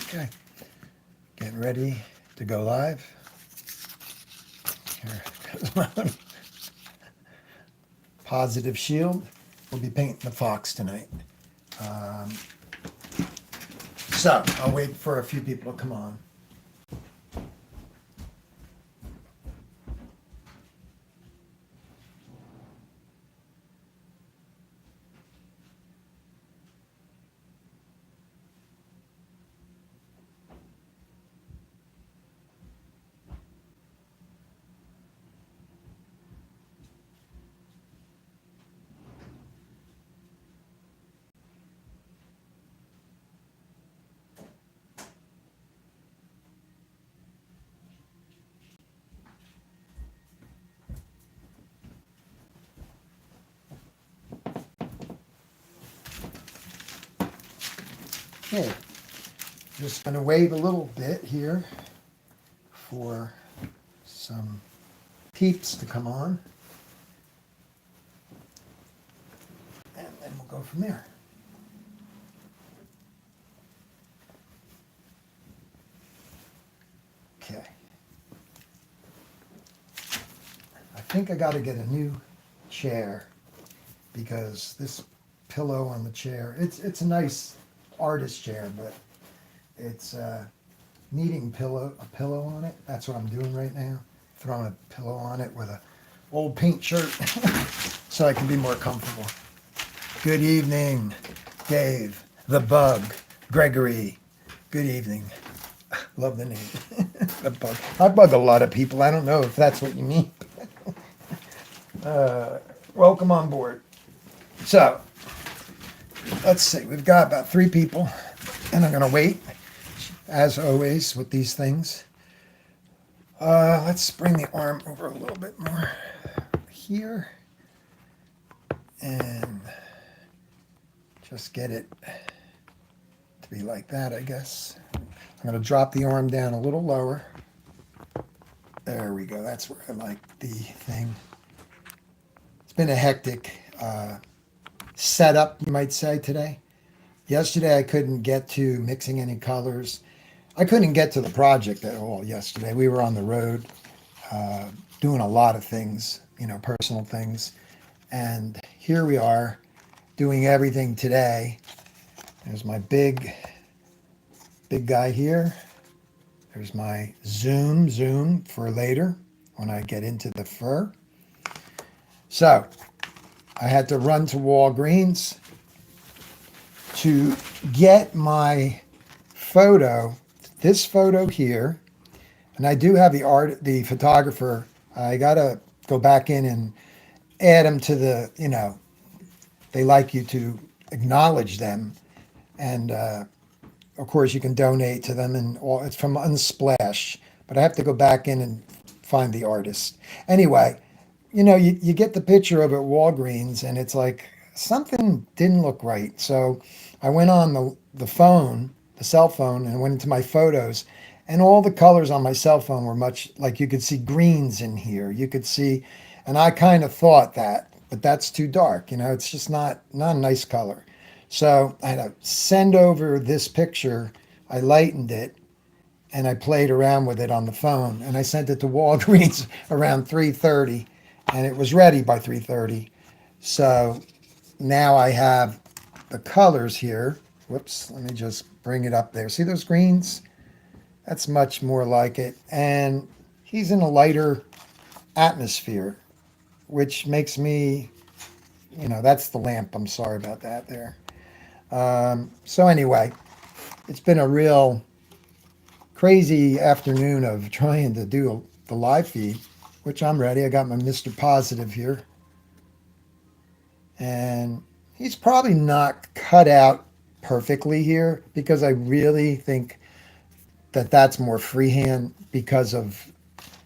Okay, getting ready to go live. Here goes my positive shield. We'll be painting the fox tonight. So I'll wait for a few people to come on. Okay, just going to wait a little bit here for some peeps to come on, and then we'll go from there. Okay. I think I got to get a new chair because this pillow on the chair, it's a nice artist chair, but it's needing a pillow on it. That's what I'm doing right now, throwing a pillow on it with a old paint shirt so I can be more comfortable. Good evening, Dave, the Bug, Gregory. Good evening. Love the name. The Bug. I bug a lot of people. I don't know if that's what you mean. Welcome on board. So, let's see. We've got about 3 people, and I'm going to wait, as always, with these things. Let's bring the arm over a little bit more here, and just get it to be like that, I guess. I'm going to drop the arm down a little lower. There we go. That's where I like the thing. It's been a hectic setup, you might say, today. Yesterday, I couldn't get to mixing any colors. I couldn't get to the project at all yesterday. We were on the road doing a lot of things, personal things. And here we are doing everything today. There's my big guy here. There's my zoom for later when I get into the fur. So I had to run to Walgreens to get my photo, this photo here. And I do have the photographer. I got to go back in and add them to the, they like you to acknowledge them. And of course, you can donate to them, and it's from Unsplash. But I have to go back in and find the artist. Anyway, you get the picture of it at Walgreens, and it's like something didn't look right. So I went on the phone, the cell phone, and went into my photos, and all the colors on my cell phone were much like you could see greens in here. You could see, and I kind of thought that, but that's too dark. It's just not a nice color. So I had to send over this picture. I lightened it, and I played around with it on the phone, and I sent it to Walgreens around 3:30, and it was ready by 3:30. So now I have the colors here. Whoops, let me just bring it up there. See those greens? That's much more like it. And he's in a lighter atmosphere, which makes me, that's the lamp. I'm sorry about that there. So anyway, it's been a real crazy afternoon of trying to do the live feed, which I'm ready. I got my Mr. Positive here. And he's probably not cut out perfectly here because I really think that that's more freehand because of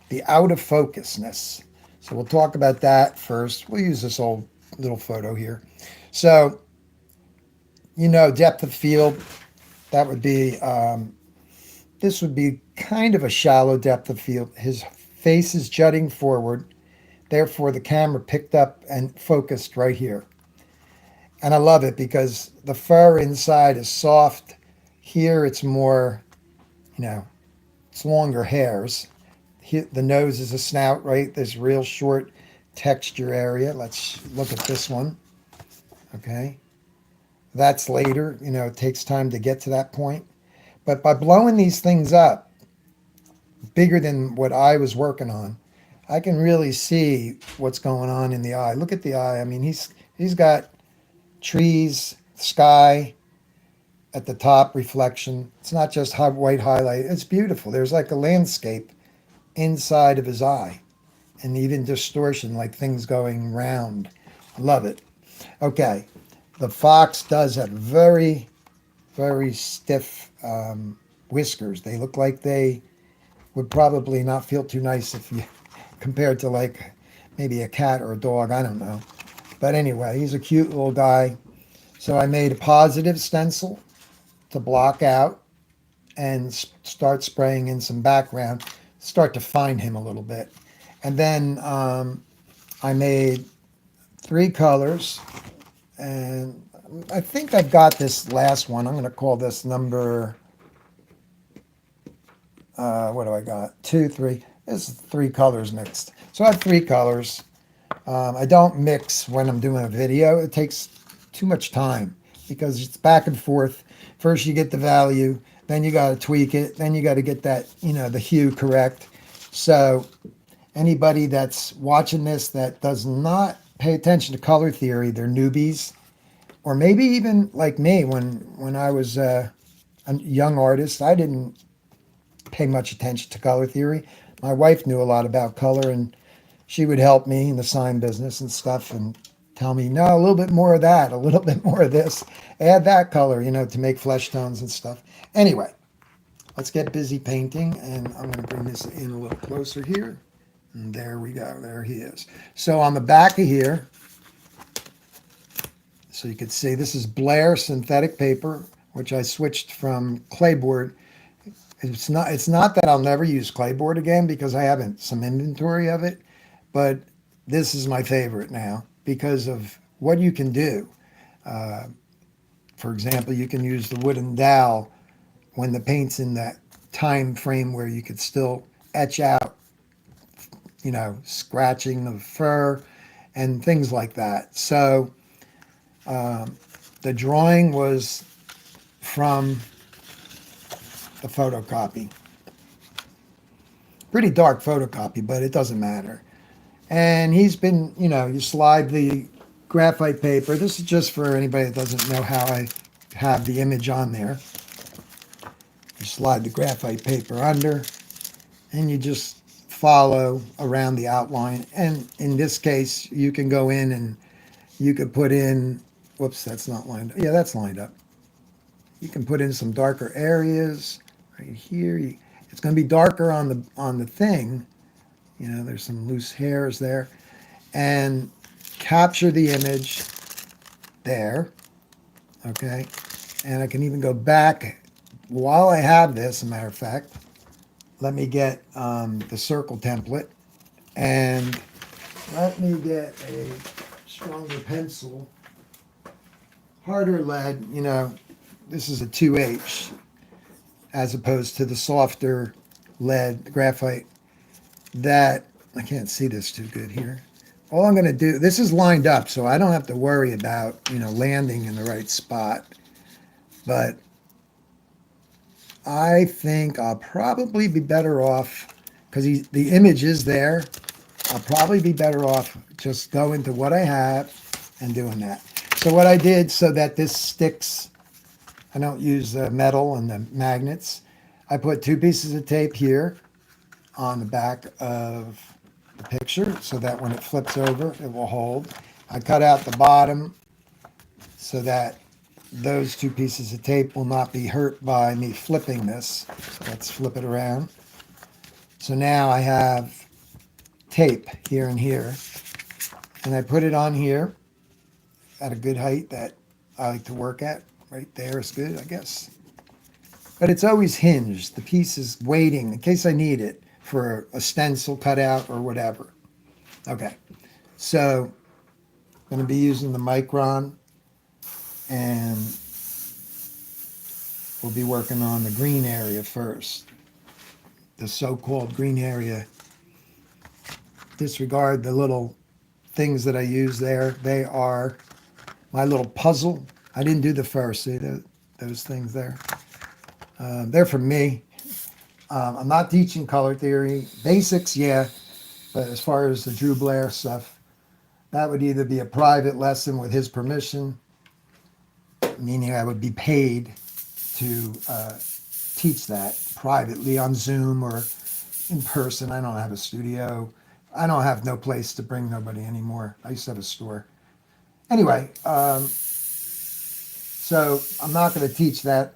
the out of focusness. So we'll talk about that first. We'll use this old little photo here. So, depth of field, that would be, this would be kind of a shallow depth of field. His face is jutting forward. Therefore, the camera picked up and focused right here. And I love it because the fur inside is soft. Here, it's more you know, it's longer hairs. The nose is a snout, right? There's real short texture area. Let's look at this one. Okay. That's later. You know, it takes time to get to that point. But by blowing these things up bigger than what I was working on, I can really see what's going on in the eye. Look at the eye. I mean, he's got trees, sky at the top, reflection. It's not just white highlight. It's beautiful. There's like a landscape inside of his eye, and even distortion, like things going round. I love it. Okay, the fox does have very, very stiff whiskers. They look like they would probably not feel too nice if you compared to like maybe a cat or a dog. I don't know. But anyway, he's a cute little guy. So I made a positive stencil to block out and start spraying in some background, start to find him a little bit. And then I made 3 colors, and I think I've got this last one. I'm going to call this number, what do I got? 2, 3. This is 3 colors mixed. So I have 3 colors. I don't mix when I'm doing a video. It takes too much time because it's back and forth. First you get the value, then you got to tweak it, then you got to get that, you know, the hue correct. So anybody that's watching this that does not pay attention to color theory, they're newbies. Or maybe even like me, when I was a young artist, I didn't pay much attention to color theory. My wife knew a lot about color, and she would help me in the sign business and stuff and tell me, no, a little bit more of that, a little bit more of this, add that color, you know, to make flesh tones and stuff. Anyway, let's get busy painting, and I'm going to bring this in a little closer here. And there we go. There he is. So on the back of here, so you can see this is Blair Synthetic Paper, which I switched from clayboard. It's not that I'll never use clayboard again because I haven't some inventory of it, but this is my favorite now because of what you can do. For example, you can use the wooden dowel when the paint's in that time frame where you could still etch out, you know, scratching the fur and things like that. So the drawing was from the photocopy. Pretty dark photocopy, but it doesn't matter. And he's been, you know, you slide the graphite paper. This is just for anybody that doesn't know how I have the image on there. You slide the graphite paper under, and you just follow around the outline. And in this case, you can go in and you could put in, whoops, that's not lined up. Yeah, that's lined up. You can put in some darker areas right here. It's going to be darker on the thing. You know, there's some loose hairs there. And capture the image there. Okay. And I can even go back while I have this, as a matter of fact. Let me get the circle template. And let me get a stronger pencil. Harder lead, you know, this is a 2H as opposed to the softer lead, graphite, that, I can't see this too good here. All I'm going to do, this is lined up, so I don't have to worry about, you know, landing in the right spot. But I think I'll probably be better off, because the image is there, I'll probably be better off just going to what I have and doing that. So what I did so that this sticks, I don't use the metal and the magnets. I put 2 pieces of tape here on the back of the picture so that when it flips over, it will hold. I cut out the bottom so that those 2 pieces of tape will not be hurt by me flipping this. So let's flip it around. So now I have tape here and here, and I put it on here at a good height that I like to work at. Right there is good, I guess. But it's always hinged. The piece is waiting in case I need it for a stencil cutout or whatever. Okay, so I'm going to be using the Micron, and we'll be working on the green area first. The so-called green area. Disregard the little things that I use there. They are my little puzzle. I didn't do the first. See those things there? They're for me. I'm not teaching color theory. Basics, yeah. But as far as the Drew Blair stuff, that would either be a private lesson with his permission, meaning I would be paid to teach that privately on Zoom or in person. I don't have a studio. I don't have no place to bring nobody anymore. I used to have a store. Anyway, so I'm not going to teach that.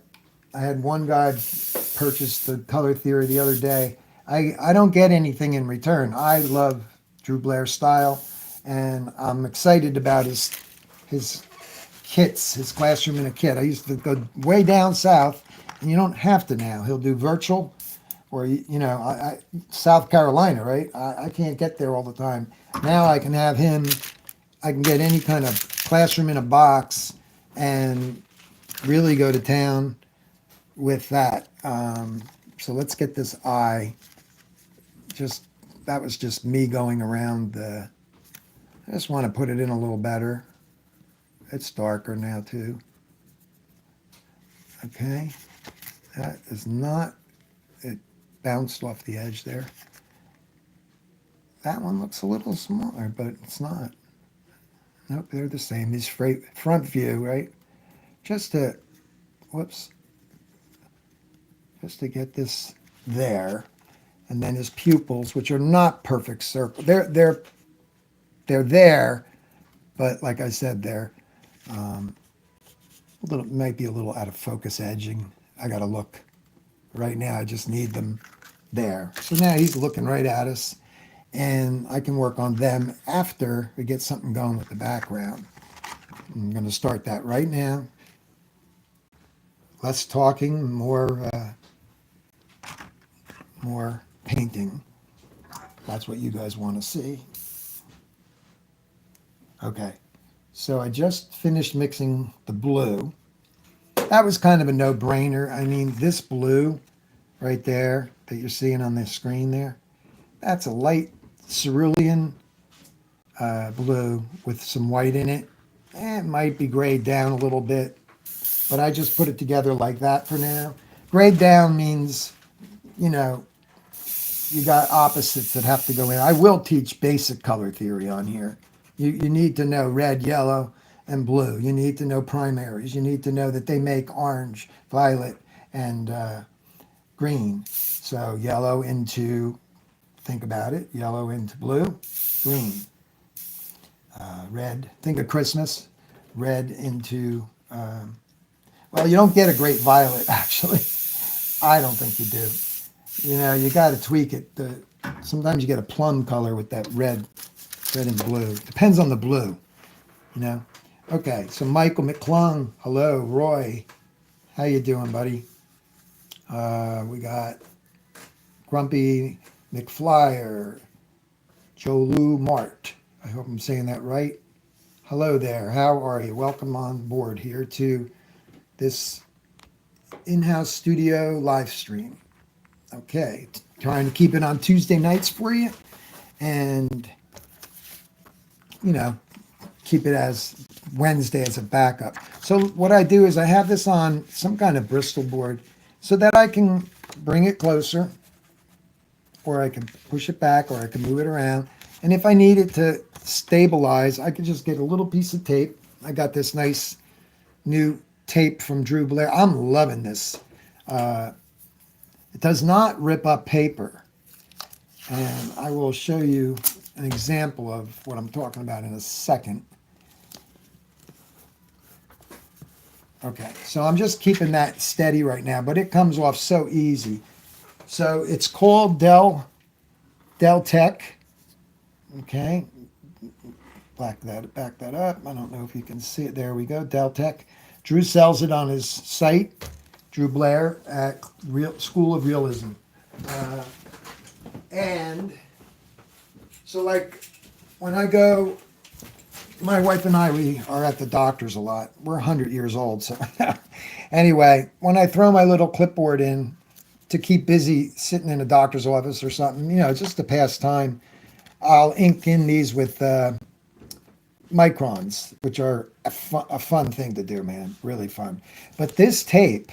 I had one guy purchase the color theory the other day. I don't get anything in return. I love Drew Blair's style, and I'm excited about his kits, his classroom in a kit. I used to go way down south, and you don't have to now. He'll do virtual, or South Carolina, right? I can't get there all the time. Now I can have him. I can get any kind of classroom in a box, and really go to town with that. So let's get this eye. That was just me going around I just want to put it in a little better. It's darker now too. Okay. That is not, it bounced off the edge there. That one looks a little smaller, but it's not. Nope, they're the same. These front view, right? Just to get this there, and then his pupils, which are not perfect circle. They're there, but like I said, they're might be a little out of focus edging. I got to look. Right now, I just need them there. So now he's looking right at us, and I can work on them after we get something going with the background. I'm going to start that right now. Less talking, more painting. That's what you guys want to see. Okay, so I just finished mixing the blue. That was kind of a no-brainer. I mean, this blue right there that you're seeing on the screen there, that's a light cerulean blue with some white in it. It might be grayed down a little bit, but I just put it together like that for now. Grayed down means, you got opposites that have to go in. I will teach basic color theory on here. You need to know red, yellow, and blue. You need to know primaries. You need to know that they make orange, violet, and green. So yellow into, think about it, yellow into blue, green. Red, think of Christmas, red into, well, you don't get a great violet, actually. I don't think you do. You got to tweak it. Sometimes you get a plum color with that red and blue. Depends on the blue, Okay, so Michael McClung, hello. Roy, how you doing, buddy? We got Grumpy McFlyer, Jolu Mart. I hope I'm saying that right. Hello there. How are you? Welcome on board here to this in-house studio live stream. Okay, trying to keep it on Tuesday nights for you, and keep it as Wednesday as a backup. So what I do is I have this on some kind of Bristol board so that I can bring it closer, or I can push it back, or I can move it around. And if I need it to stabilize, I can just get a little piece of tape. I got this nice new tape from Drew Blair. I'm loving this. It does not rip up paper. And I will show you an example of what I'm talking about in a second. Okay, so I'm just keeping that steady right now, but it comes off so easy. So it's called Del Tech. Okay, back that up. I don't know if you can see it. There we go, Del Tech. Drew sells it on his site, Drew Blair at School of Realism. And so, like, when I go my wife and I, we are at the doctor's a lot. We're 100 years old. So anyway, when I throw my little clipboard in to keep busy sitting in a doctor's office or something, just to pass time, I'll ink in these with microns, which are a fun thing to do, man. Really fun. But this tape,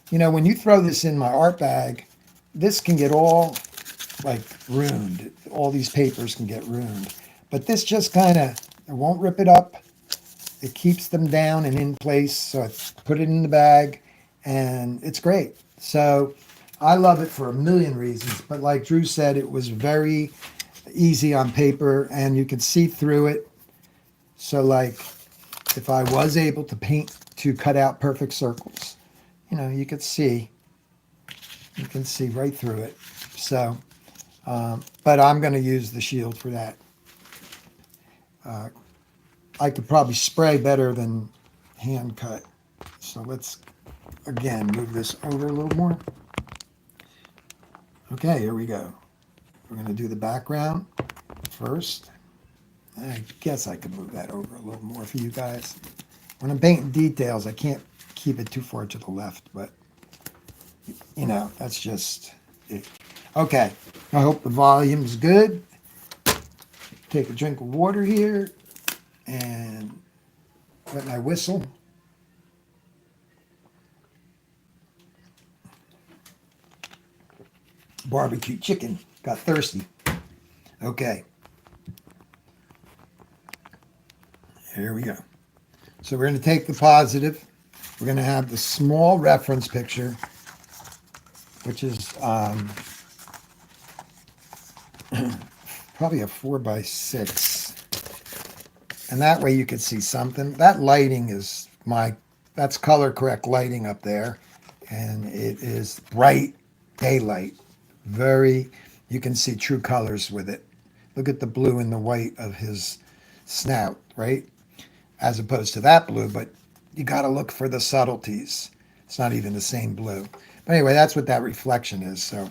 when you throw this in my art bag, this can get all like ruined. All these papers can get ruined. But this just kind of, it won't rip it up. It keeps them down and in place. So I put it in the bag and it's great. So I love it for a million reasons. But like Drew said, it was very easy on paper and you can see through it. So like if I was able to cut out perfect circles, you can see right through it. So, but I'm going to use the shield for that. I could probably spray better than hand cut. So let's, again, move this over a little more. Okay, here we go. We're going to do the background first. I guess I could move that over a little more for you guys. When I'm painting details, I can't keep it too far to the left, but that's just it. Okay, I hope the volume's good. Take a drink of water here and let my whistle. Barbecue chicken. Got thirsty. Okay. Here we go. So we're going to take the positive. We're going to have the small reference picture, which is probably a 4x6. And that way you can see something. That lighting is that's color correct lighting up there. And it is bright daylight. You can see true colors with it. Look at the blue and the white of his snout, right? As opposed to that blue, but you got to look for the subtleties. It's not even the same blue. But anyway, that's what that reflection is. So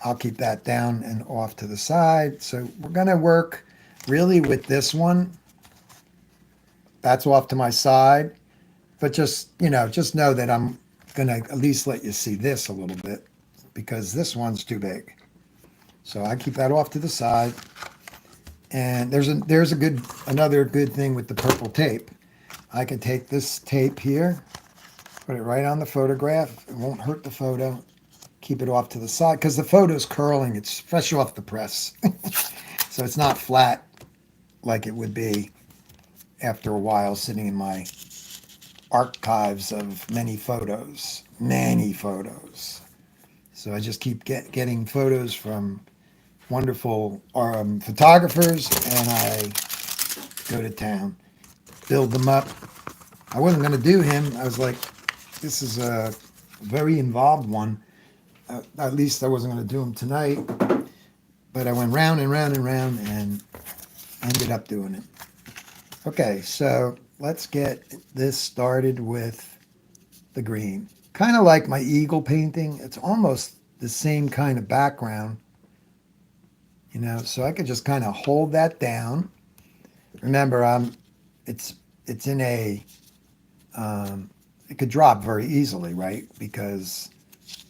I'll keep that down and off to the side. So we're going to work really with this one. That's off to my side. But just know that I'm going to at least let you see this a little bit because this one's too big. So I keep that off to the side. And there's another good thing with the purple tape. I can take this tape here, put it right on the photograph. It won't hurt the photo. Keep it off to the side because the photo's curling. It's fresh off the press. So it's not flat like it would be after a while sitting in my archives of many photos. So I just keep getting photos from wonderful photographers, and I go to town, build them up. I wasn't going to do him. I was like, this is a very involved one. At least I wasn't going to do him tonight, but I went round and round and round and ended up doing it. Okay, so let's get this started with the green. Kind of like my eagle painting. It's almost the same kind of background. So I could just kind of hold that down. Remember, it's in a, it could drop very easily, right? Because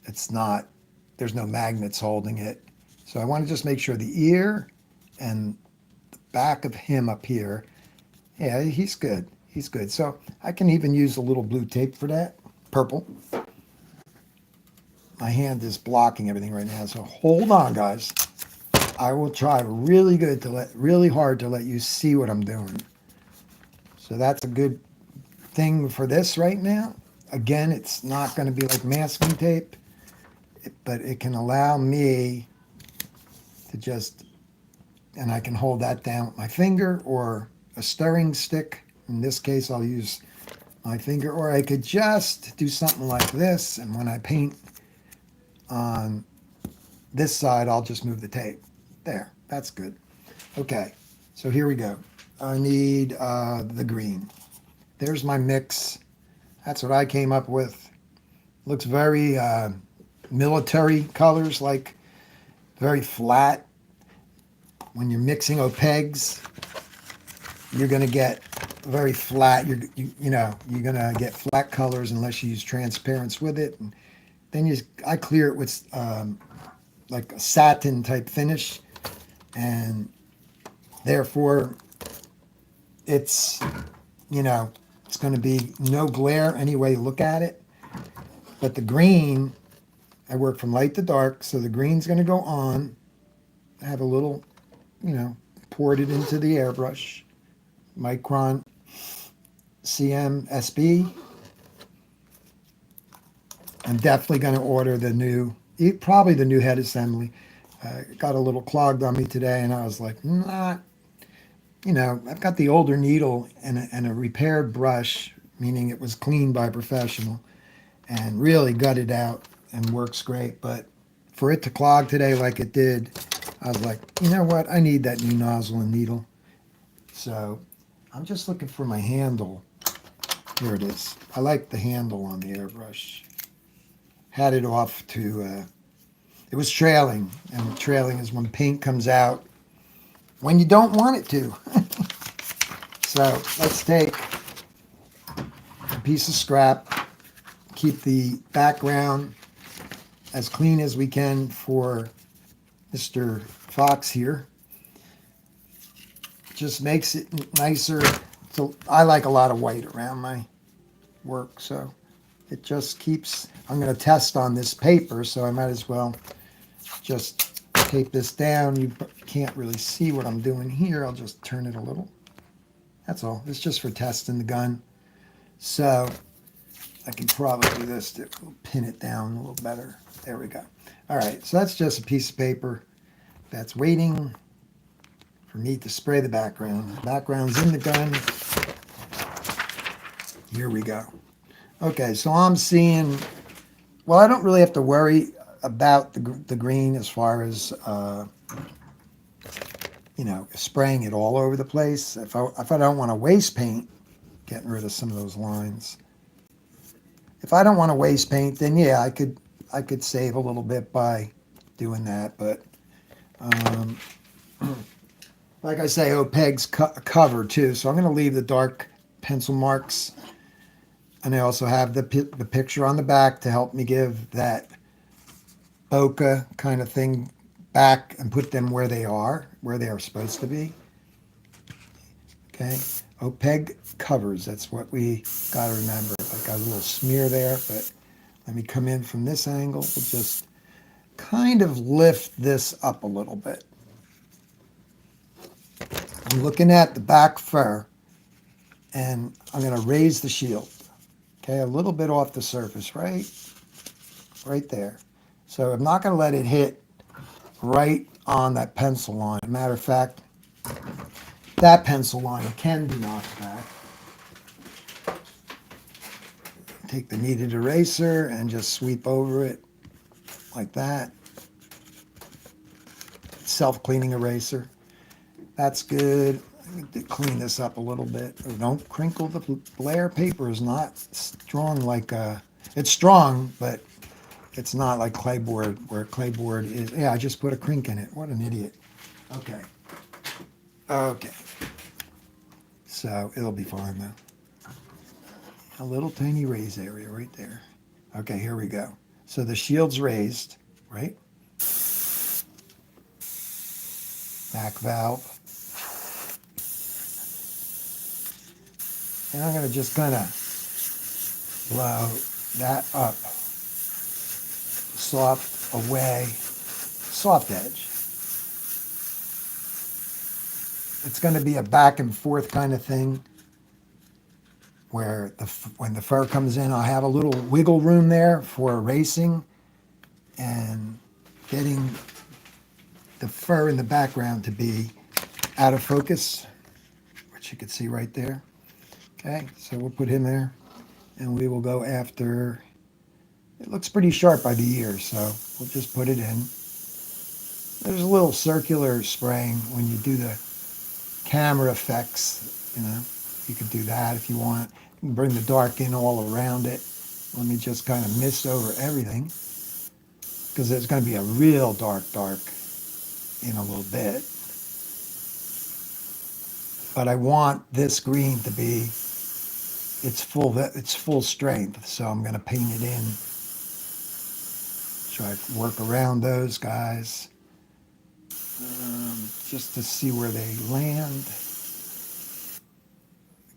there's no magnets holding it. So I want to just make sure the ear and the back of him up here, yeah, he's good. He's good. So I can even use a little blue tape for that, purple. My hand is blocking everything right now, so hold on, guys. I will try really hard to let you see what I'm doing. So that's a good thing for this right now. Again, it's not going to be like masking tape, but it can allow me to and I can hold that down with my finger or a stirring stick. In this case, I'll use my finger, or I could just do something like this. And when I paint on this side, I'll just move the tape. There, that's good. Okay, so here we go. I need the green. There's my mix. That's what I came up with. Looks very military colors, like very flat. When you're mixing opaques, you're going to get very flat. You're going to get flat colors unless you use transparents with it. And then I clear it with like a satin type finish, and therefore it's it's going to be no glare any way you look at it. But the green, I work from light to dark, so the green's going to go on. I have a little, poured it into the airbrush, Micron CM SB. I'm definitely going to order probably the new head assembly. Got a little clogged on me today, and I was like, nah. I've got the older needle and a repaired brush, meaning it was cleaned by a professional, and really gutted out and works great. But for it to clog today like it did, I was like, you know what? I need that new nozzle and needle. So I'm just looking for my handle. Here it is. I like the handle on the airbrush. Had it off to, it was trailing, and trailing is when paint comes out when you don't want it to. So let's take a piece of scrap, keep the background as clean as we can for Mr. Fox here. Just makes it nicer. So I like a lot of white around my work, so it just keeps, I'm going to test on this paper, so I might as well just tape this down. You can't really see what I'm doing here. I'll just turn it a little. That's all. It's just for testing the gun. So I can probably do this to pin it down a little better. There we go. All right, so that's just a piece of paper that's waiting for me to spray the background. The background's in the gun. Here we go. Okay, so I'm seeing, well, I don't really have to worry about the green as far as, spraying it all over the place. If I don't want to waste paint, getting rid of some of those lines. If I don't want to waste paint, then yeah, I could save a little bit by doing that. But like I say, OPEG's cover too, so I'm going to leave the dark pencil marks. And I also have the picture on the back to help me give that bokeh kind of thing back and put them where they are supposed to be. Okay, OPEG covers, that's what we got to remember. Like a little smear there, but let me come in from this angle. We'll just kind of lift this up a little bit. I'm looking at the back fur, and I'm going to raise the shield. Okay, a little bit off the surface, right there. So I'm not going to let it hit right on that pencil line. Matter of fact, that pencil line can be knocked back. Take the kneaded eraser and just sweep over it like that. Self-cleaning eraser. That's good. I need to clean this up a little bit. Oh, don't crinkle. The Blair paper is not strong like it's strong, but it's not like clayboard, where clayboard is. Yeah, I just put a crink in it. What an idiot. Okay. So it'll be fine though. A little tiny raise area right there. Okay, here we go. So the shield's raised, right? Back valve. And I'm going to just kind of blow that up. Soft away. Soft edge. It's going to be a back and forth kind of thing where when the fur comes in, I'll have a little wiggle room there for erasing and getting the fur in the background to be out of focus, which you can see right there. Okay, so we'll put him there, and we will go after, it looks pretty sharp by the ear, so we'll just put it in. There's a little circular spraying when you do the camera effects, you could do that if you want. You can bring the dark in all around it. Let me just kind of mist over everything, because there's going to be a real dark in a little bit. but I want this green to be its full strength. So I'm going to paint it in. Try to work around those guys just to see where they land.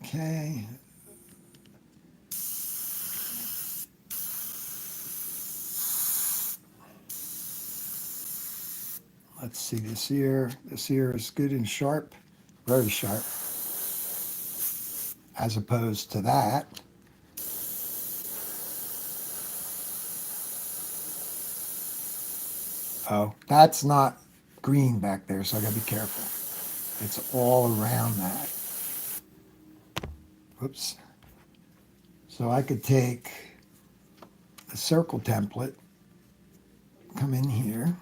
Okay. Let's see this ear. This ear is good and sharp, very sharp, as opposed to that. Oh, that's not green back there, so I gotta be careful. It's all around that. Whoops. So I could take a circle template, come in here,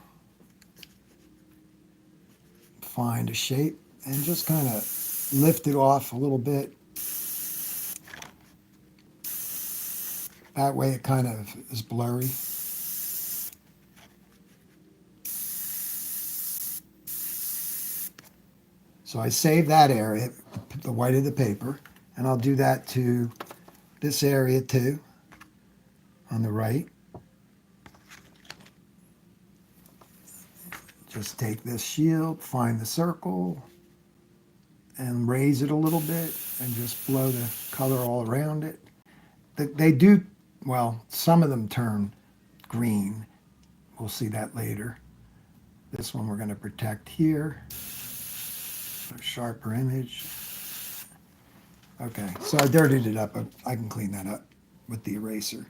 find a shape, and just kind of lift it off a little bit. That way it kind of is blurry. So I save that area, the white of the paper, and I'll do that to this area too, on the right. Just take this shield, find the circle, and raise it a little bit, and just blow the color all around it. They do, well, some of them turn green. We'll see that later. This one we're going to protect here. A sharper image. Okay, so I dirtied it up. I can clean that up with the eraser.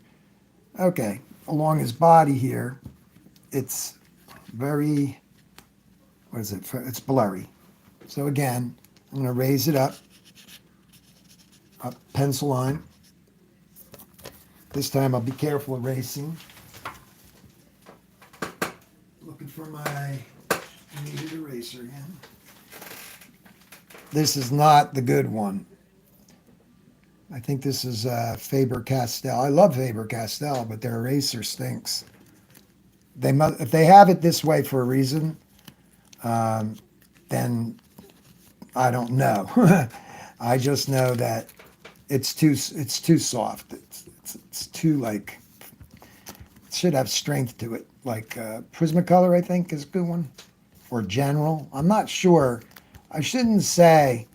Okay, along his body here, it's very, what is it? It's blurry. So again, I'm going to raise it up pencil line. This time I'll be careful erasing. Looking for my needed eraser again. This is not the good one. I think this is Faber-Castell. I love Faber-Castell, but their eraser stinks. If they have it this way for a reason, then I don't know. I just know that it's too soft. It's too like, it should have strength to it. Like Prismacolor, I think, is a good one, or General. I'm not sure. I shouldn't say,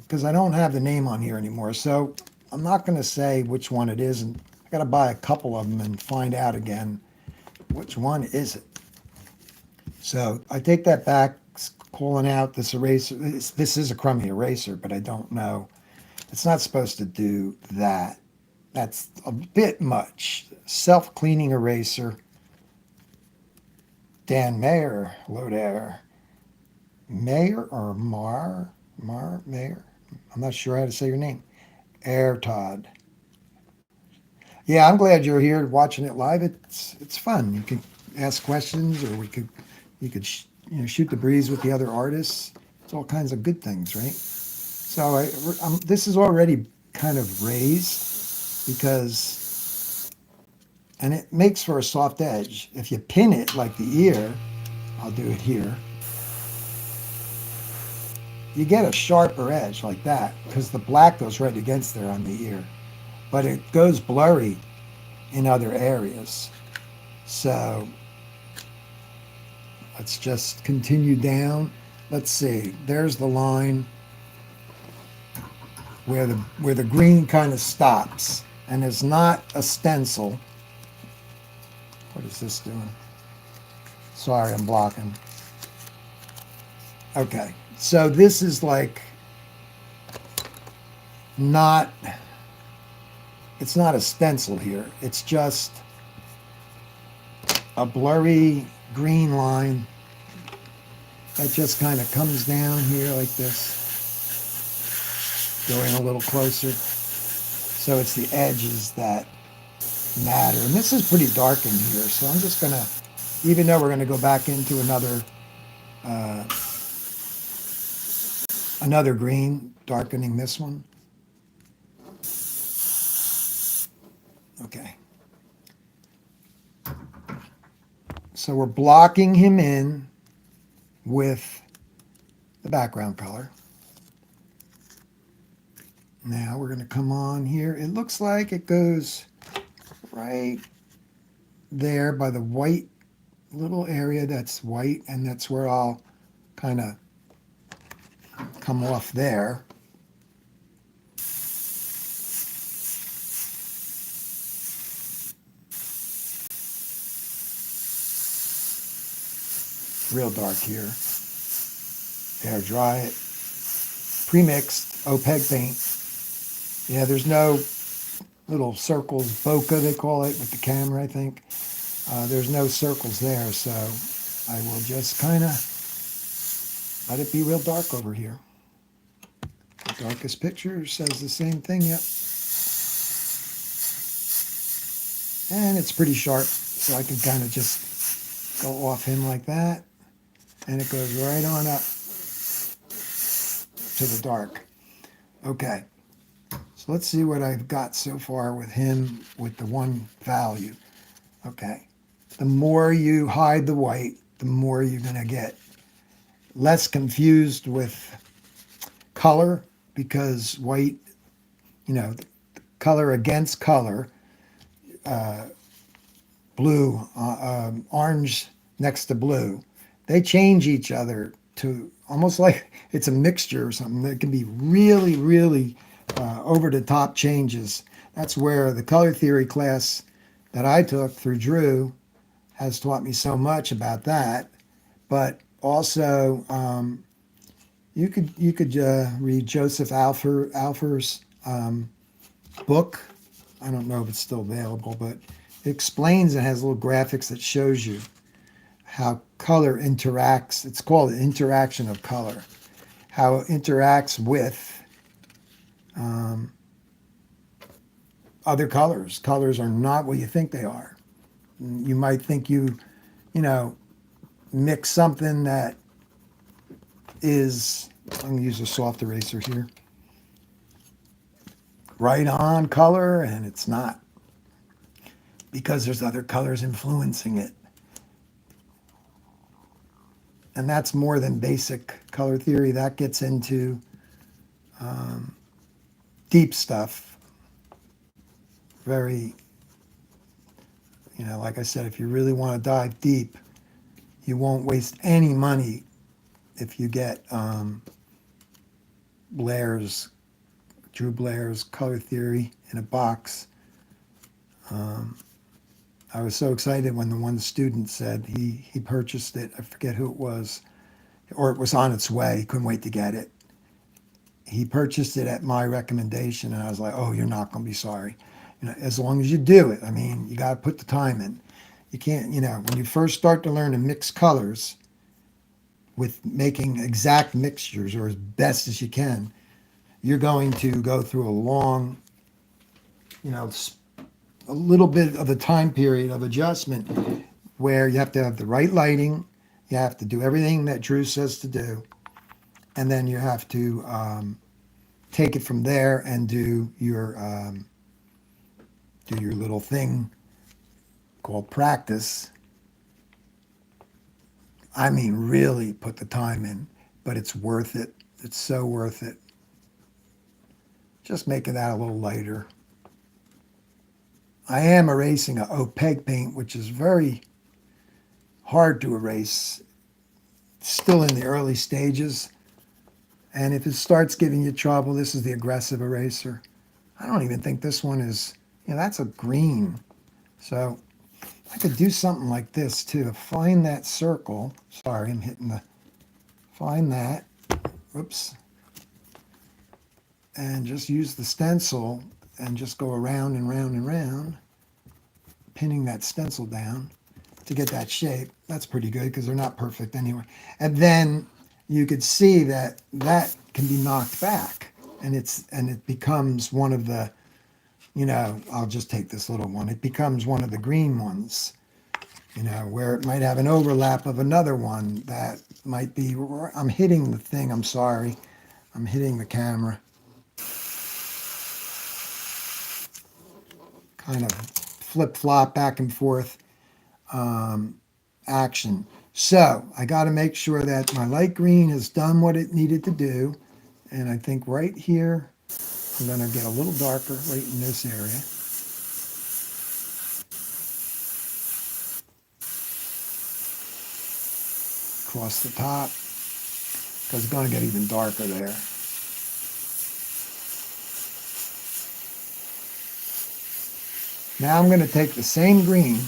because I don't have the name on here anymore. So I'm not going to say which one it is. And I got to buy a couple of them and find out again, which one is it? So I take that back, calling out this eraser. This is a crummy eraser, but I don't know. It's not supposed to do that. That's a bit much. Self-cleaning eraser. Dan Mayer, hello there. Mayer or Mayer? I'm not sure how to say your name. Air Todd. Yeah, I'm glad you're here watching it live. It's fun. You can ask questions, or you could shoot the breeze with the other artists. It's all kinds of good things, right? So this is already kind of raised because, and it makes for a soft edge. If you pin it like the ear, I'll do it here. You get a sharper edge like that because the black goes right against there on the ear, but it goes blurry in other areas. So let's just continue down. Let's see, there's the line where the green kind of stops, and it's not a stencil. What is this doing? Sorry, I'm blocking. Okay. So this is like it's not a stencil here. It's just a blurry green line that just kind of comes down here like this, going a little closer. So it's the edges that matter. And this is pretty dark in here. So I'm just going to, even though we're going to go back into another green, darkening this one. Okay. So we're blocking him in with the background color. Now we're going to come on here. It looks like it goes right there by the white little area that's white, and that's where I'll kind of come off there. Real dark here. Air dry it. Pre-mixed opaque paint. Yeah, there's no little circles, bokeh they call it with the camera, I think. There's no circles there, so I will just kind of let it be real dark over here. The darkest picture says the same thing, yep. And it's pretty sharp, so I can kind of just go off him like that, and it goes right on up to the dark. Okay, so let's see what I've got so far with him with the one value. Okay, the more you hide the white, the more you're going to get less confused with color, because white, you know, color against color, blue, orange next to blue, they change each other to almost like it's a mixture or something. That can be really, really over the top changes. That's where the color theory class that I took through Drew has taught me so much about that. But also, you could read Joseph Alfer's book. I don't know if it's still available, but it explains, it has little graphics that shows you how color interacts. It's called the interaction of color. How it interacts with other colors. Colors are not what you think they are. You might think you know, mix something that is, I'm going to use a soft eraser here, right on color, and it's not, because there's other colors influencing it. And that's more than basic color theory. That gets into deep stuff. Very, you know, like I said, if you really want to dive deep, you won't waste any money if you get Drew Blair's color theory in a box. I was so excited when the one student said he purchased it. I forget who it was, or it was on its way. He couldn't wait to get it. He purchased it at my recommendation, and I was like, oh, you're not going to be sorry. You know, as long as you do it. I mean, you got to put the time in. You can't, you know, when you first start to learn to mix colors with making exact mixtures, or as best as you can, you're going to go through a long, you know, a little bit of a time period of adjustment where you have to have the right lighting, you have to do everything that Drew says to do, and then you have to take it from there and do your little thing called practice. I mean, really put the time in, but it's worth it. It's so worth it. Just making that a little lighter. I am erasing an opaque paint, which is very hard to erase. It's still in the early stages. And if it starts giving you trouble, this is the aggressive eraser. I don't even think this one is, you know, that's a green. So I could do something like this too. Find that circle. Sorry, I'm hitting the, find that. Oops. And just use the stencil and just go around and round and round, pinning that stencil down to get that shape. That's pretty good because they're not perfect anyway. And then you could see that that can be knocked back, and it becomes one of the, you know, I'll just take this little one. It becomes one of the green ones, you know, where it might have an overlap of another one that might be, I'm hitting the thing, I'm sorry. I'm hitting the camera. Kind of flip-flop back and forth action. So I got to make sure that my light green has done what it needed to do. And I think right here, I'm going to get a little darker right in this area. Across the top, because it's going to get even darker there. Now I'm going to take the same green,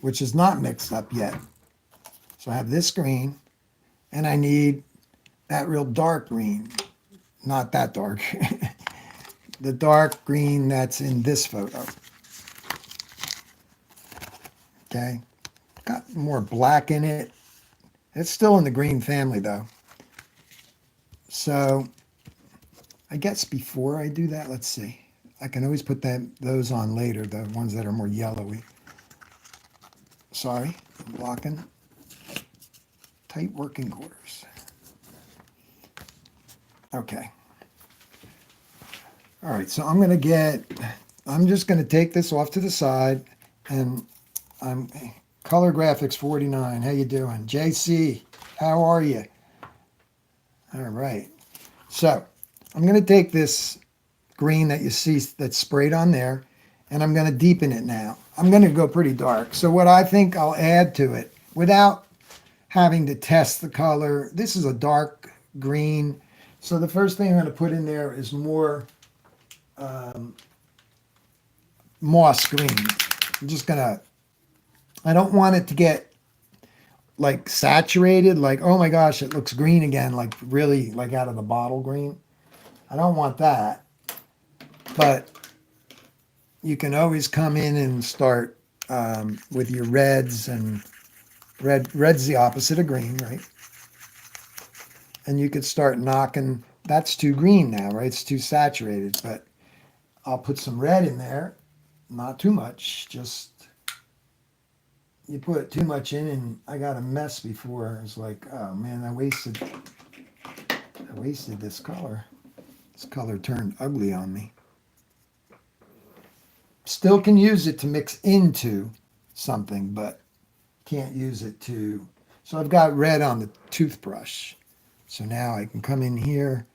which is not mixed up yet. So I have this green, and I need that real dark green. Not that dark. The dark green that's in this photo. Okay. Got more black in it. It's still in the green family though. So I guess before I do that, let's see. I can always put those on later, the ones that are more yellowy. Sorry, I'm blocking. Tight working quarters. Okay. All right, so I'm just going to take this off to the side, and I'm Color Graphics 49. How you doing? JC, how are you? All right. So I'm going to take this green that you see that's sprayed on there, and I'm going to deepen it now. I'm going to go pretty dark. So what I think I'll add to it, without having to test the color, this is a dark green. So the first thing I'm going to put in there is more moss green. I'm just going to, I don't want it to get like saturated, like, oh my gosh, it looks green again, like really like out of the bottle green. I don't want that. But you can always come in and start with your reds, and red's the opposite of green, right? And you could start knocking, that's too green now, right? It's too saturated, but I'll put some red in there, not too much, just, you put too much in and I got a mess before. It's like, oh man, I wasted this color. This color turned ugly on me. Still can use it to mix into something, but can't use it to, so I've got red on the toothbrush. So now I can come in here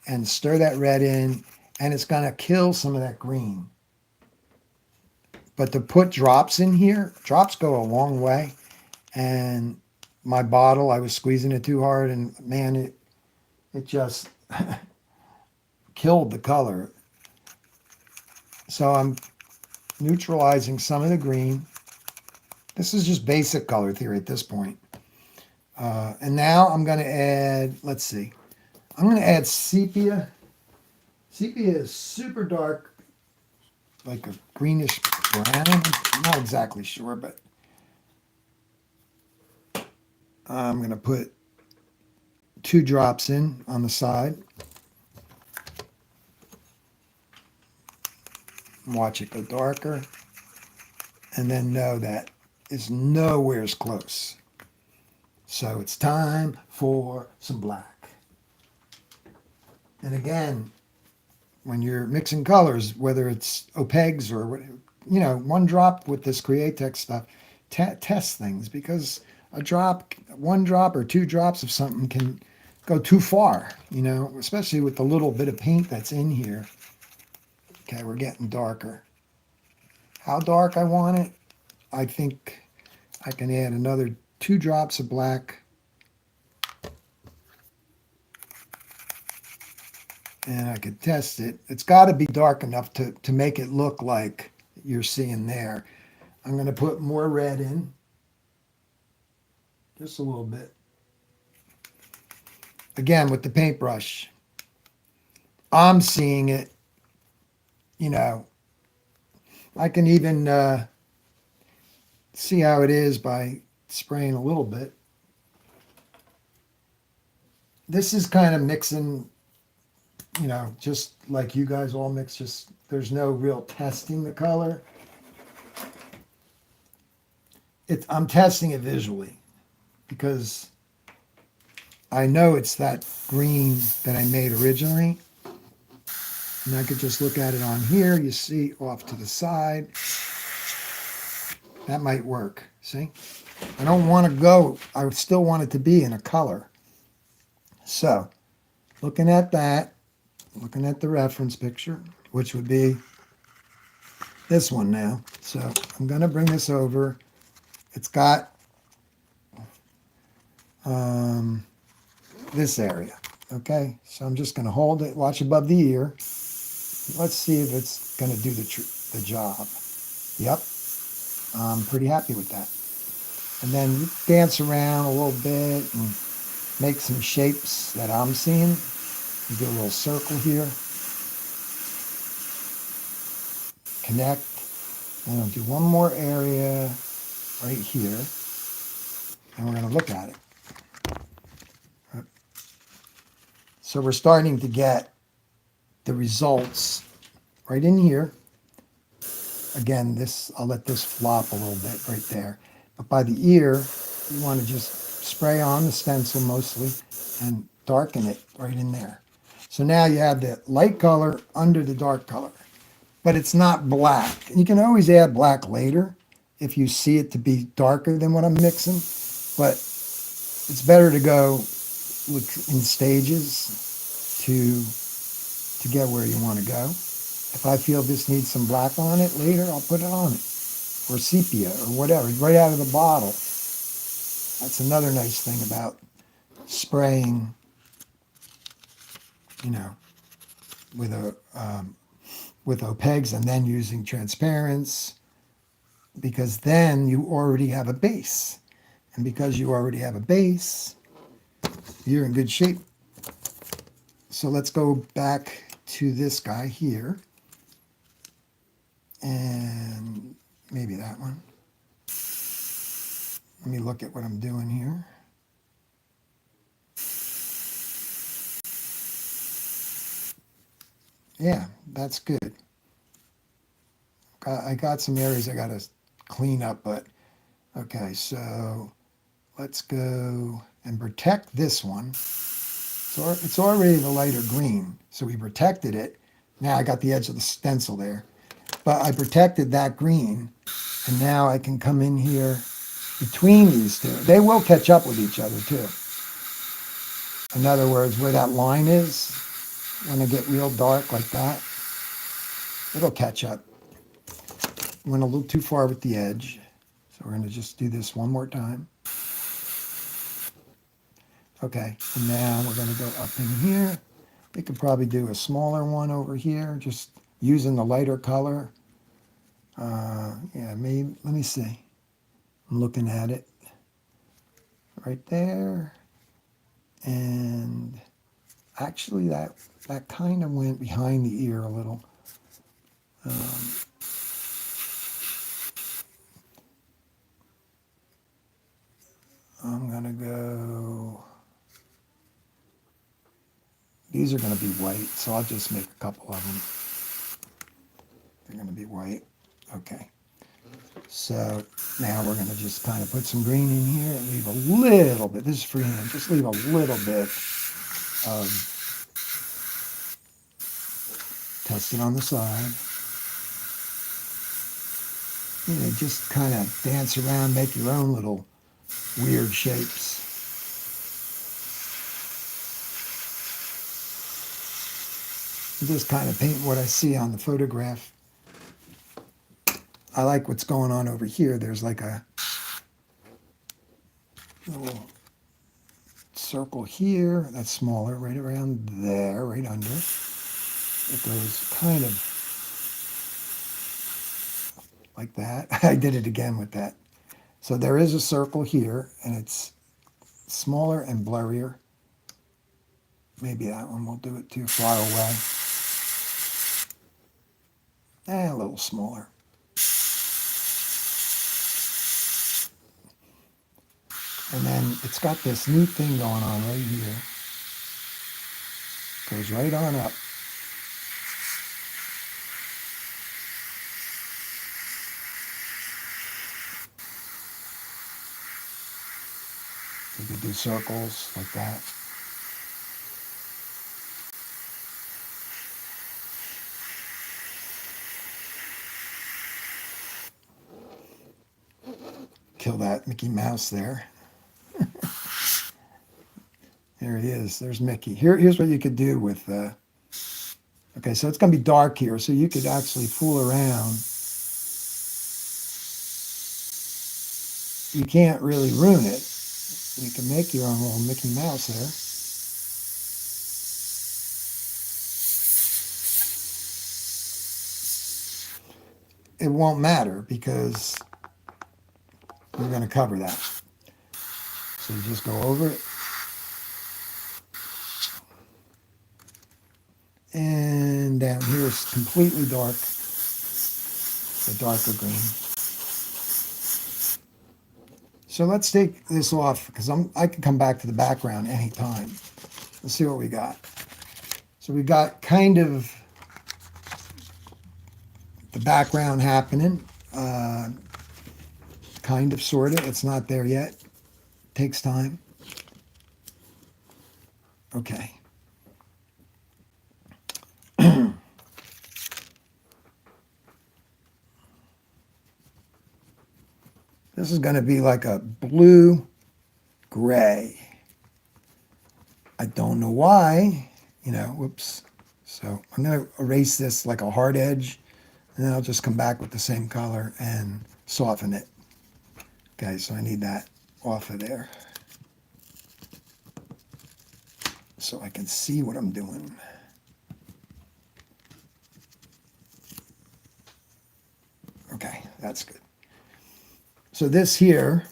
and stir that red in, and it's going to kill some of that green. But to put drops in here, drops go a long way. And my bottle, I was squeezing it too hard, and man, it just killed the color. So I'm neutralizing some of the green. This is just basic color theory at this point. And now I'm going to add, let's see, I'm going to add sepia. Sepia is super dark, like a greenish brown. I'm not exactly sure, but I'm going to put 2 drops in on the side. Watch it go darker. And then know that it's nowhere as close. So it's time for some black. And again, when you're mixing colors, whether it's opaques or, you know, 1 drop with this Createx stuff, test things, because a drop, 1 drop or 2 drops of something can go too far, you know, especially with the little bit of paint that's in here. Okay, we're getting darker. How dark I want it, I think I can add another 2 drops of black. And I could test it. It's got to be dark enough to make it look like you're seeing there. I'm going to put more red in. Just a little bit. Again, with the paintbrush, I'm seeing it, you know. I can even see how it is by spraying a little bit. This is kind of mixing, you know, just like you guys all mix, just there's no real testing the color. I'm testing it visually because I know it's that green that I made originally. And I could just look at it on here. You see off to the side. That might work. See? I don't want to go. I still want it to be in a color. So, looking at that, looking at the reference picture, which would be this one now. So I'm going to bring this over. It's got this area. Okay, so I'm just going to hold it, watch above the ear. Let's see if it's going to do the job. Yep, I'm pretty happy with that. And then dance around a little bit and make some shapes that I'm seeing. Do a little circle here. Connect. And I'll do one more area right here. And we're going to look at it. So we're starting to get the results right in here. Again, I'll let this flop a little bit right there. But by the ear, you want to just spray on the stencil mostly and darken it right in there. So now you have the light color under the dark color, but it's not black. You can always add black later if you see it to be darker than what I'm mixing, but it's better to go in stages to get where you want to go. If I feel this needs some black on it later, I'll put it on it, or sepia, or whatever, right out of the bottle. That's another nice thing about spraying, with opaques and then using transparents, because then you already have a base. And because you already have a base, you're in good shape. So let's go back to this guy here. And maybe that one. Let me look at what I'm doing here. Yeah, that's good. I got some areas I got to clean up, but okay, so let's go and protect this one. So it's already the lighter green, so we protected it. Now I got the edge of the stencil there, but I protected that green, and now I can come in here between these two. They will catch up with each other too. In other words, where that line is, when I get real dark like that, it'll catch up. Went a little too far with the edge, so we're going to just do this one more time. Okay, and now we're going to go up in here. We could probably do a smaller one over here, just using the lighter color. Yeah, maybe, let me see. I'm looking at it right there. And actually that kind of went behind the ear a little. I'm going to go, these are going to be white, so I'll just make a couple of them. They're going to be white. Okay. So now we're going to just kind of put some green in here and leave a little bit, this is freehand, just leave a little bit of, test it on the side. Just kind of dance around, make your own little weird shapes. Just kind of paint what I see on the photograph. I like what's going on over here. There's like a little circle here that's smaller, right around there, right under. It goes kind of like that. I did it again with that. So there is a circle here, and it's smaller and blurrier. Maybe that one will do it too far away. A little smaller. And then it's got this neat thing going on right here. Goes right on up. You could do circles like that. Kill that Mickey Mouse there. There he is. There's Mickey. Here's what you could do with Okay, so it's going to be dark here, so you could actually fool around. You can't really ruin it. You can make your own little Mickey Mouse there. It won't matter because we're going to cover that. So you just go over it. And down here is completely dark, the darker green. So let's take this off because I can come back to the background anytime. Let's see what we got. So we got kind of the background happening, kind of, sort of. It's not there yet. Takes time. Okay. This is going to be like a blue gray. I don't know why, whoops. So I'm going to erase this like a hard edge, and then I'll just come back with the same color and soften it. Okay, so I need that off of there so I can see what I'm doing. Okay, that's good. So this here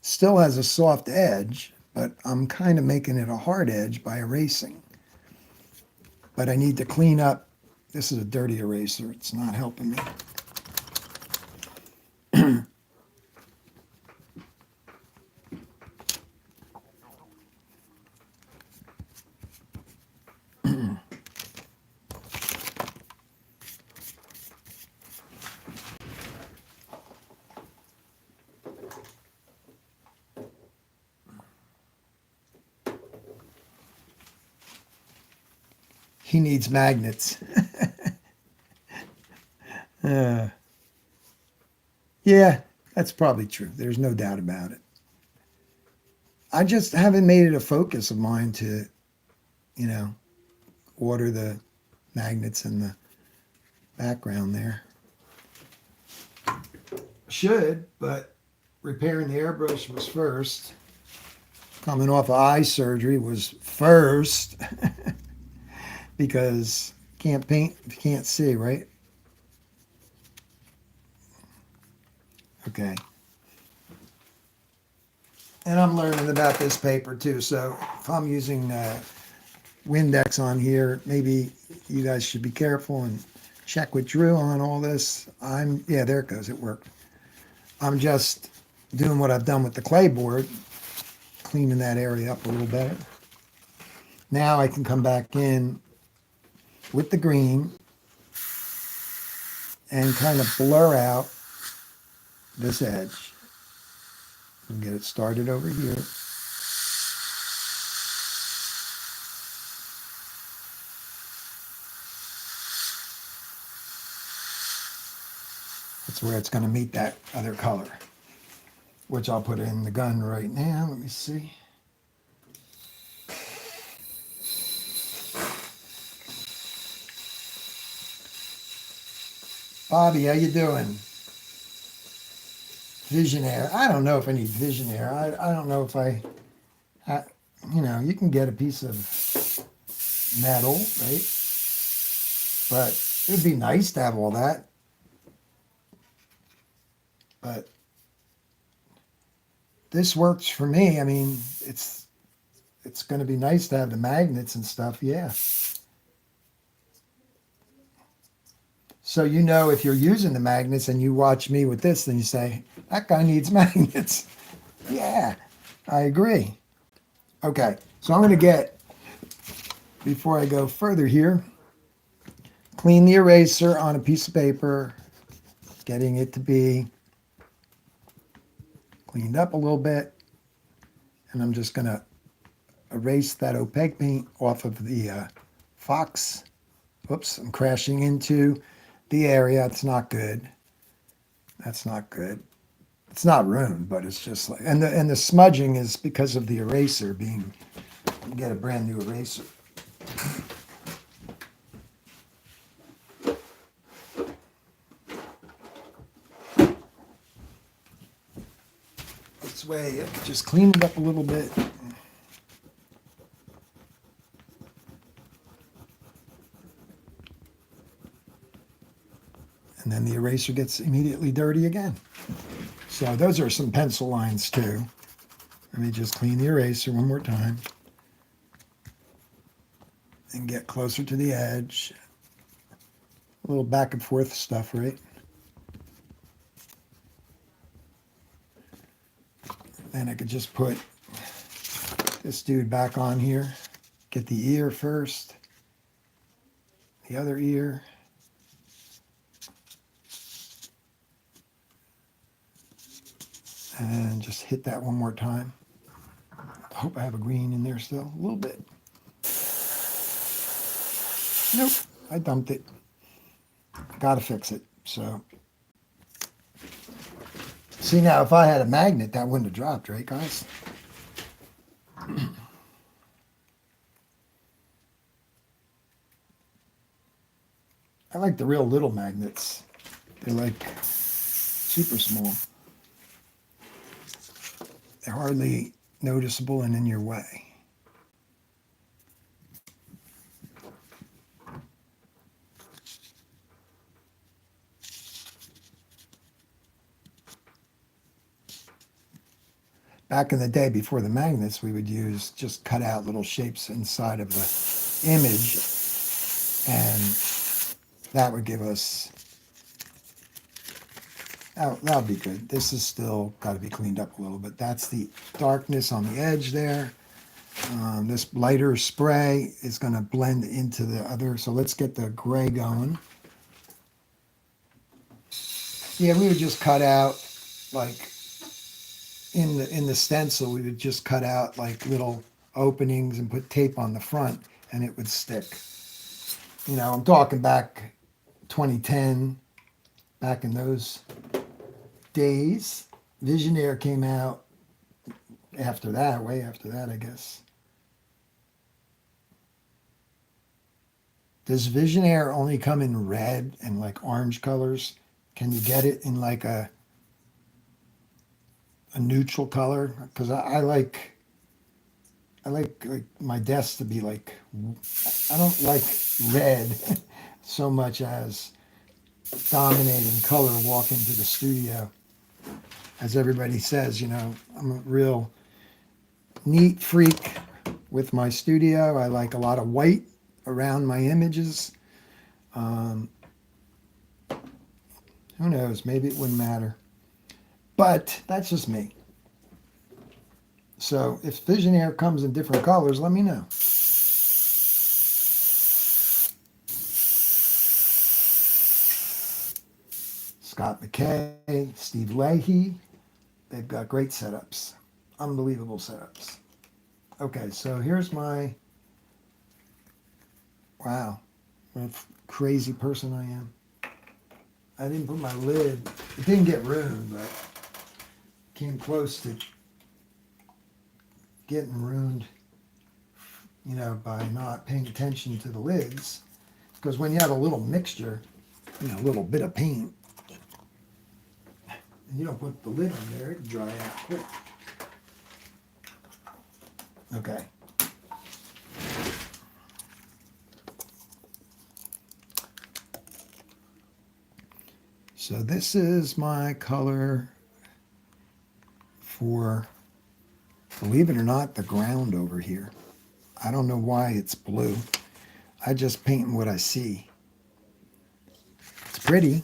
still has a soft edge, but I'm kind of making it a hard edge by erasing. But I need to clean up. This is a dirty eraser. It's not helping me. He needs magnets. Yeah, that's probably true. There's no doubt about it. I just haven't made it a focus of mine to, order the magnets in the background there. Should, but repairing the airbrush was first. Coming off of eye surgery was first. Because you can't paint if you can't see, right? Okay. And I'm learning about this paper too, so if I'm using Windex on here, maybe you guys should be careful and check with Drew on all this. Yeah, there it goes, it worked. I'm just doing what I've done with the clay board, cleaning that area up a little better. Now I can come back in with the green and kind of blur out this edge and get it started over here. That's where it's going to meet that other color, which I'll put in the gun right now. Let me see. Bobby, how you doing? Visionaire. I don't know if I need Visionaire. I don't know if you can get a piece of metal, right? But it would be nice to have all that. But this works for me. I mean, it's going to be nice to have the magnets and stuff, yeah. So if you're using the magnets and you watch me with this, then you say, that guy needs magnets. Yeah, I agree. Okay, so I'm going to before I go further here, clean the eraser on a piece of paper, getting it to be cleaned up a little bit. And I'm just going to erase that opaque paint off of the Fox. Whoops, I'm crashing into the area. It's not good. That's not good. It's not ruined, but it's just like, and the smudging is because of the eraser being, you get a brand new eraser. This way, just clean it up a little bit. And then the eraser gets immediately dirty again. So those are some pencil lines too. Let me just clean the eraser one more time. And get closer to the edge. A little back and forth stuff, right? Then I could just put this dude back on here. Get the ear first. The other ear. And just hit that one more time. I hope I have a green in there still. A little bit. Nope, I dumped it. Gotta fix it. So, see now, if I had a magnet, that wouldn't have dropped, right, guys? I like the real little magnets. They're like super small. They're hardly noticeable and in your way. Back in the day, before the magnets, we would use just cut out little shapes inside of the image, and that would give us, that'll be good. This is still got to be cleaned up a little bit. That's the darkness on the edge there. This lighter spray is going to blend into the other, so let's get the gray going. Yeah, we would just cut out like in the stencil, we would just cut out like little openings and put tape on the front and it would stick. You know, I'm talking back 2010, back in those days. Visionaire came out after that, way after that, I guess. Does Visionaire only come in red and like orange colors? Can you get it in like a neutral color? Because I like my desk to be like, I don't like red so much as dominating color walk into the studio. As everybody says, you know, I'm a real neat freak with my studio. I like a lot of white around my images. Who knows, maybe it wouldn't matter. But that's just me. So if Visionaire comes in different colors, let me know. Scott McKay, Steve Leahy, they've got great setups. Unbelievable setups. Okay, so here's my, wow, what a crazy person I am. I didn't put my lid, it didn't get ruined, but came close to getting ruined, you know, by not paying attention to the lids. Because when you have a little mixture, you know, a little bit of paint, and you don't put the lid on there, it can dry out quick. Okay. So this is my color for, believe it or not, the ground over here. I don't know why it's blue. I just paint what I see. It's pretty.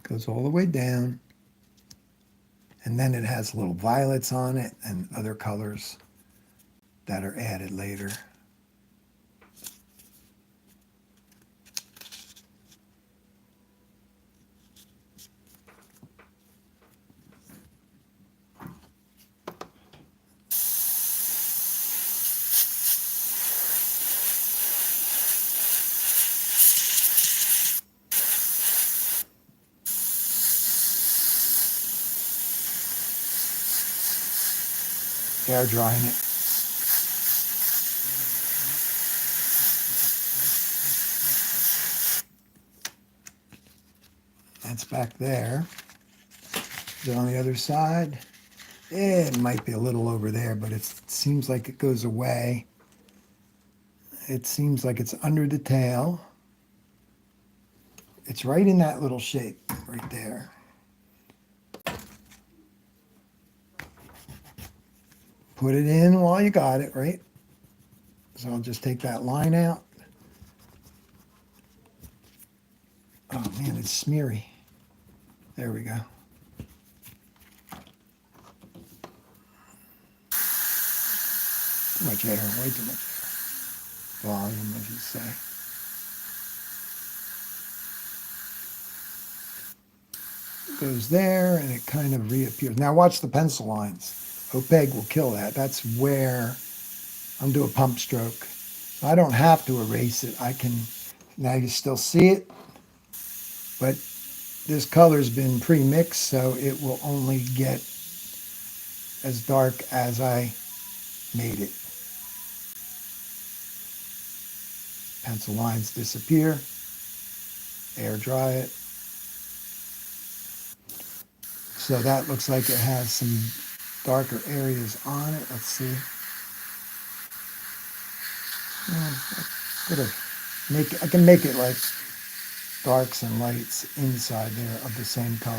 Goes all the way down. And then it has little violets on it and other colors that are added later. air drying it. That's back there. Is it on the other side? It might be a little over there, but it seems like it goes away. It seems like it's under the tail. It's right in that little shape right there. Put it in while you got it, right? So I'll just take that line out. Oh man, it's smeary. There we go. Too much air, way too much air. Volume, as you say. It goes there and it kind of reappears. Now watch the pencil lines. Opaque will kill that. That's where I'm doing a pump stroke. I don't have to erase it. I can, now you still see it, but this color's been pre-mixed, so it will only get as dark as I made it. Pencil lines disappear, air dry it. So that looks like it has some darker areas on it. Let's see. I can make it like darks and lights inside there of the same color,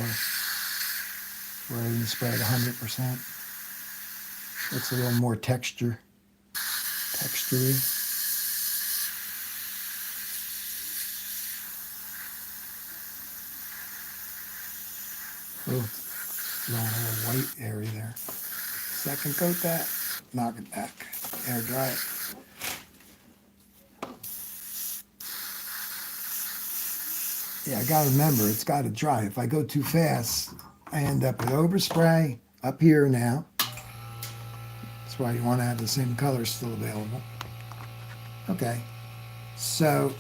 where I didn't spray it 100%. Looks a little more textury. Oh, long little white area there. Second coat that, knock it back, air dry it. Yeah, I gotta remember, it's gotta dry. If I go too fast, I end up with overspray up here now. That's why you want to have the same color still available. Okay, so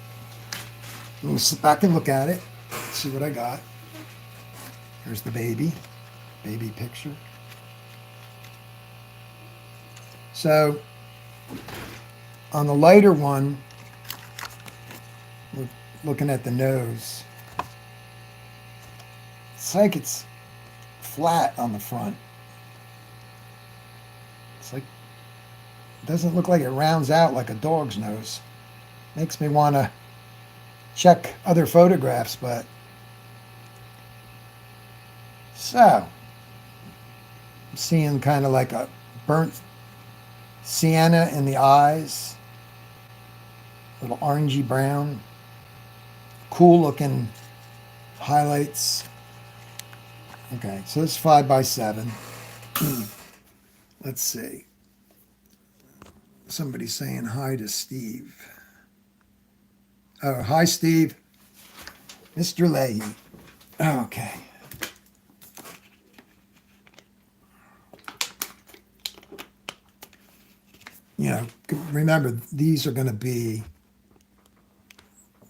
I'm gonna sit back and look at it, see what I got. Here's the baby picture. So on the lighter one, we're looking at the nose. It's like it's flat on the front. It's like, it doesn't look like it rounds out like a dog's nose. Makes me want to check other photographs, but so I'm seeing kind of like a burnt sienna in the eyes, a little orangey brown, cool looking highlights. Okay, so it's 5x7. Let's see. Somebody's saying hi to Steve. Oh, hi, Steve. Mr. Leahy. Okay. You know, remember, these are going to be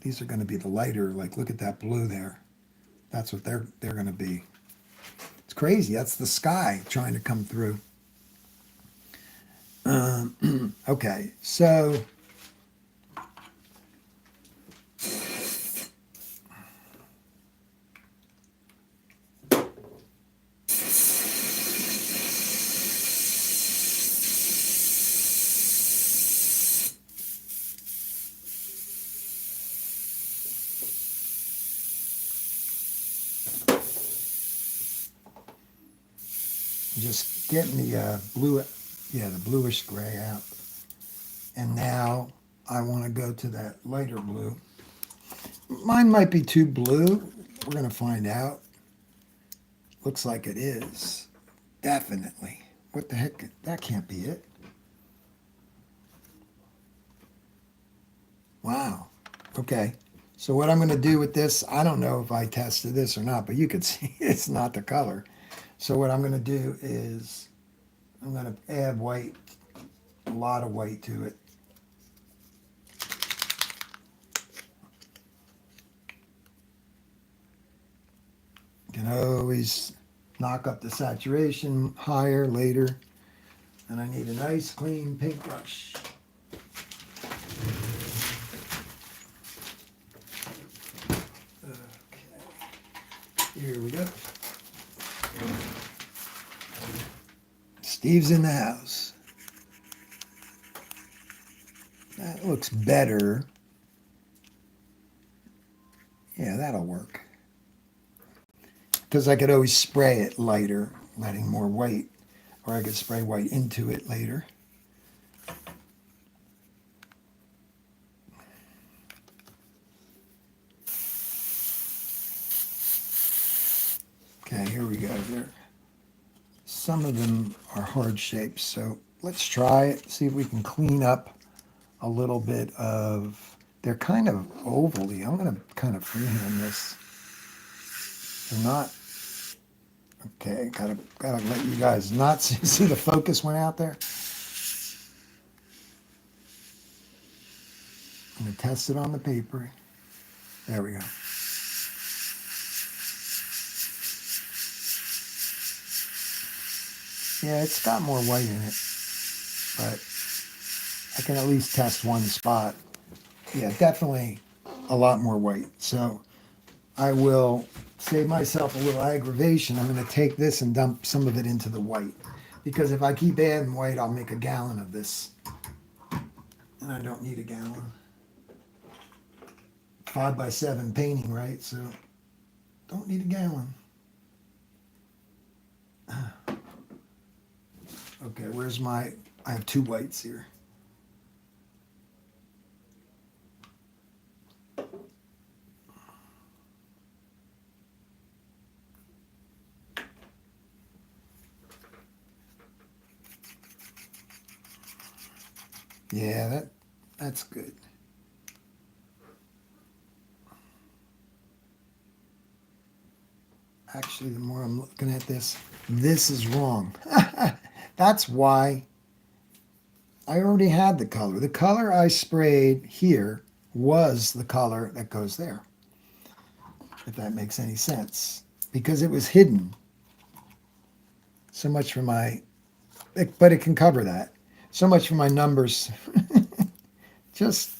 the lighter, like look at that blue there. That's what they're going to be. It's crazy. That's the sky trying to come through. Okay, so just getting the blue, yeah, the bluish gray out. And now I want to go to that lighter blue. Mine might be too blue. We're going to find out. Looks like it is. Definitely. What the heck? That can't be it. Wow. Okay. So what I'm going to do with this, I don't know if I tested this or not, but you could see it's not the color. So what I'm going to do is I'm going to add white, a lot of white to it. You can always knock up the saturation higher later. And I need a nice clean paintbrush. Okay, here we go. Steve's in the house. That looks better. Yeah, that'll work. Because I could always spray it lighter, letting more white, or I could spray white into it later. Okay, here we go. There. Some of them are hard shapes, so let's try it, see if we can clean up a little bit of, they're kind of ovally. I'm going to kind of freehand this. They're not, okay, gotta let you guys not see the focus went out there. I'm going to test it on the paper. There we go. Yeah, it's got more white in it, but I can at least test one spot. Yeah, definitely a lot more white. So I will save myself a little aggravation. I'm going to take this and dump some of it into the white. Because if I keep adding white, I'll make a gallon of this. And I don't need a gallon. 5x7 painting, right? So don't need a gallon. Okay, where's my, I have two whites here. Yeah, that's good. Actually, the more I'm looking at this is wrong. That's why I already had the color. The color I sprayed here was the color that goes there, if that makes any sense, because it was hidden. So much for my, but it can cover that. So much for my numbers. Just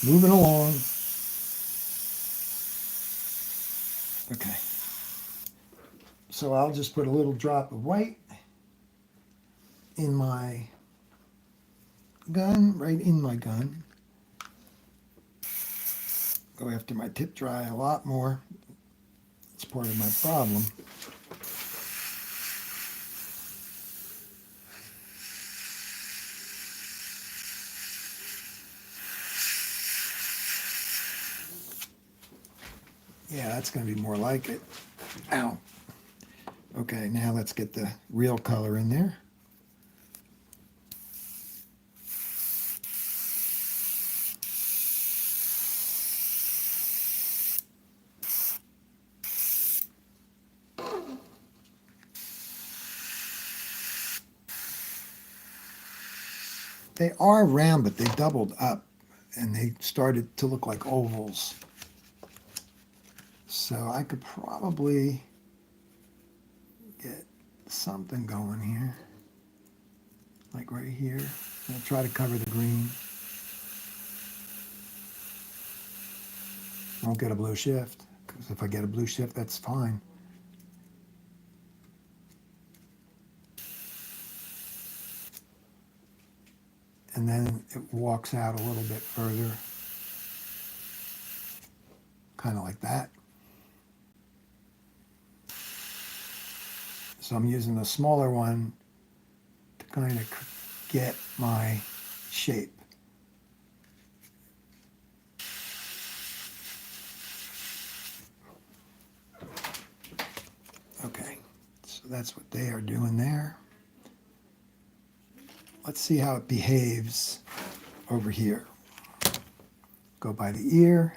moving along. Okay. So I'll just put a little drop of white in my gun, right in my gun. Go after my tip dry a lot more. It's part of my problem. Yeah, that's going to be more like it. Ow. Okay, now let's get the real color in there. They are round, but they doubled up and they started to look like ovals. So I could probably get something going here, like right here. I'll try to cover the green. I won't get a blue shift, because if I get a blue shift, that's fine. And then it walks out a little bit further, kind of like that. So I'm using the smaller one to kind of get my shape. Okay, so that's what they are doing there. Let's see how it behaves over here. Go by the ear.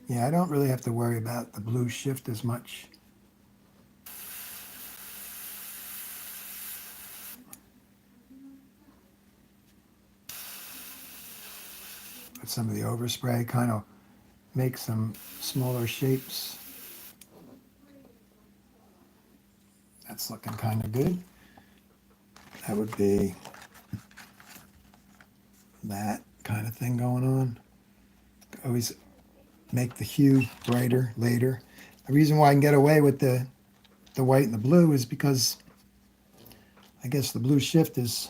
Yeah, I don't really have to worry about the blue shift as much. with some of the overspray, kind of make some smaller shapes. That's looking kind of good. That would be that kind of thing going on. Always make the hue brighter later. The reason why I can get away with the white and the blue is because I guess the blue shift is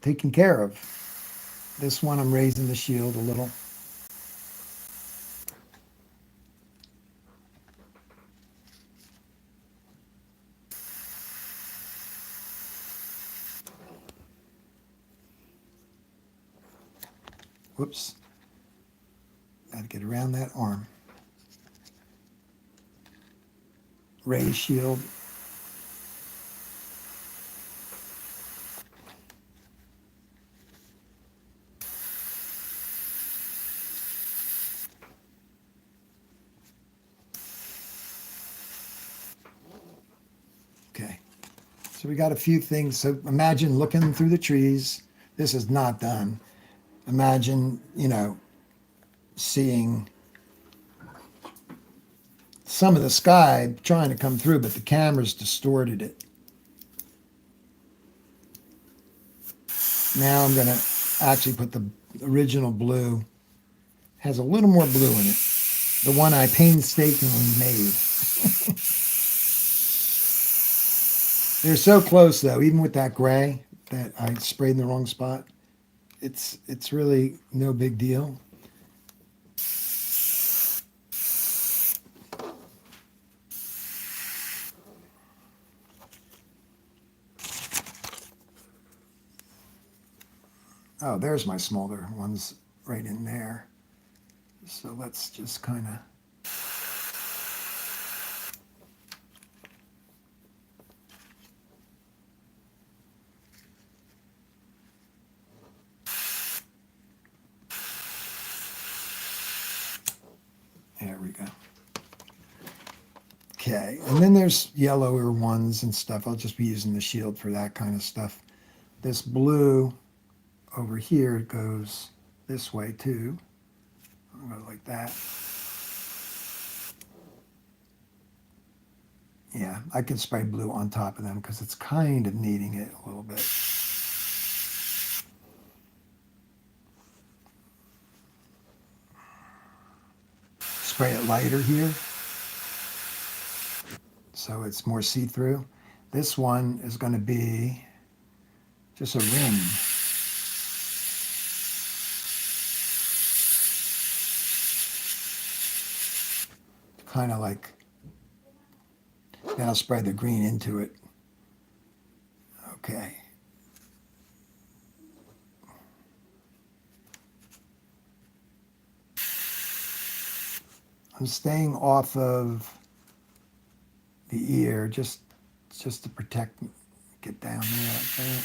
taken care of. This one I'm raising the shield a little. Whoops. Got to get around that arm. Raise shield. Okay. So we got a few things. So imagine looking through the trees. This is not done. Imagine, seeing some of the sky trying to come through, but the camera's distorted it. Now I'm going to actually put the original blue. Has a little more blue in it. The one I painstakingly made. They're so close though, even with that gray that I sprayed in the wrong spot. It's really no big deal. Oh, there's my smaller ones right in there. So let's just kind of there we go. Okay, and then there's yellower ones and stuff. I'll just be using the shield for that kind of stuff. This blue over here goes this way too. I'll go like that. Yeah, I can spray blue on top of them because it's kind of needing it a little bit. Spray it lighter here so it's more see-through. This one is going to be just a rim. Kind of like, then I'll spray the green into it. Okay. I'm staying off of the ear just to protect, get down there like that.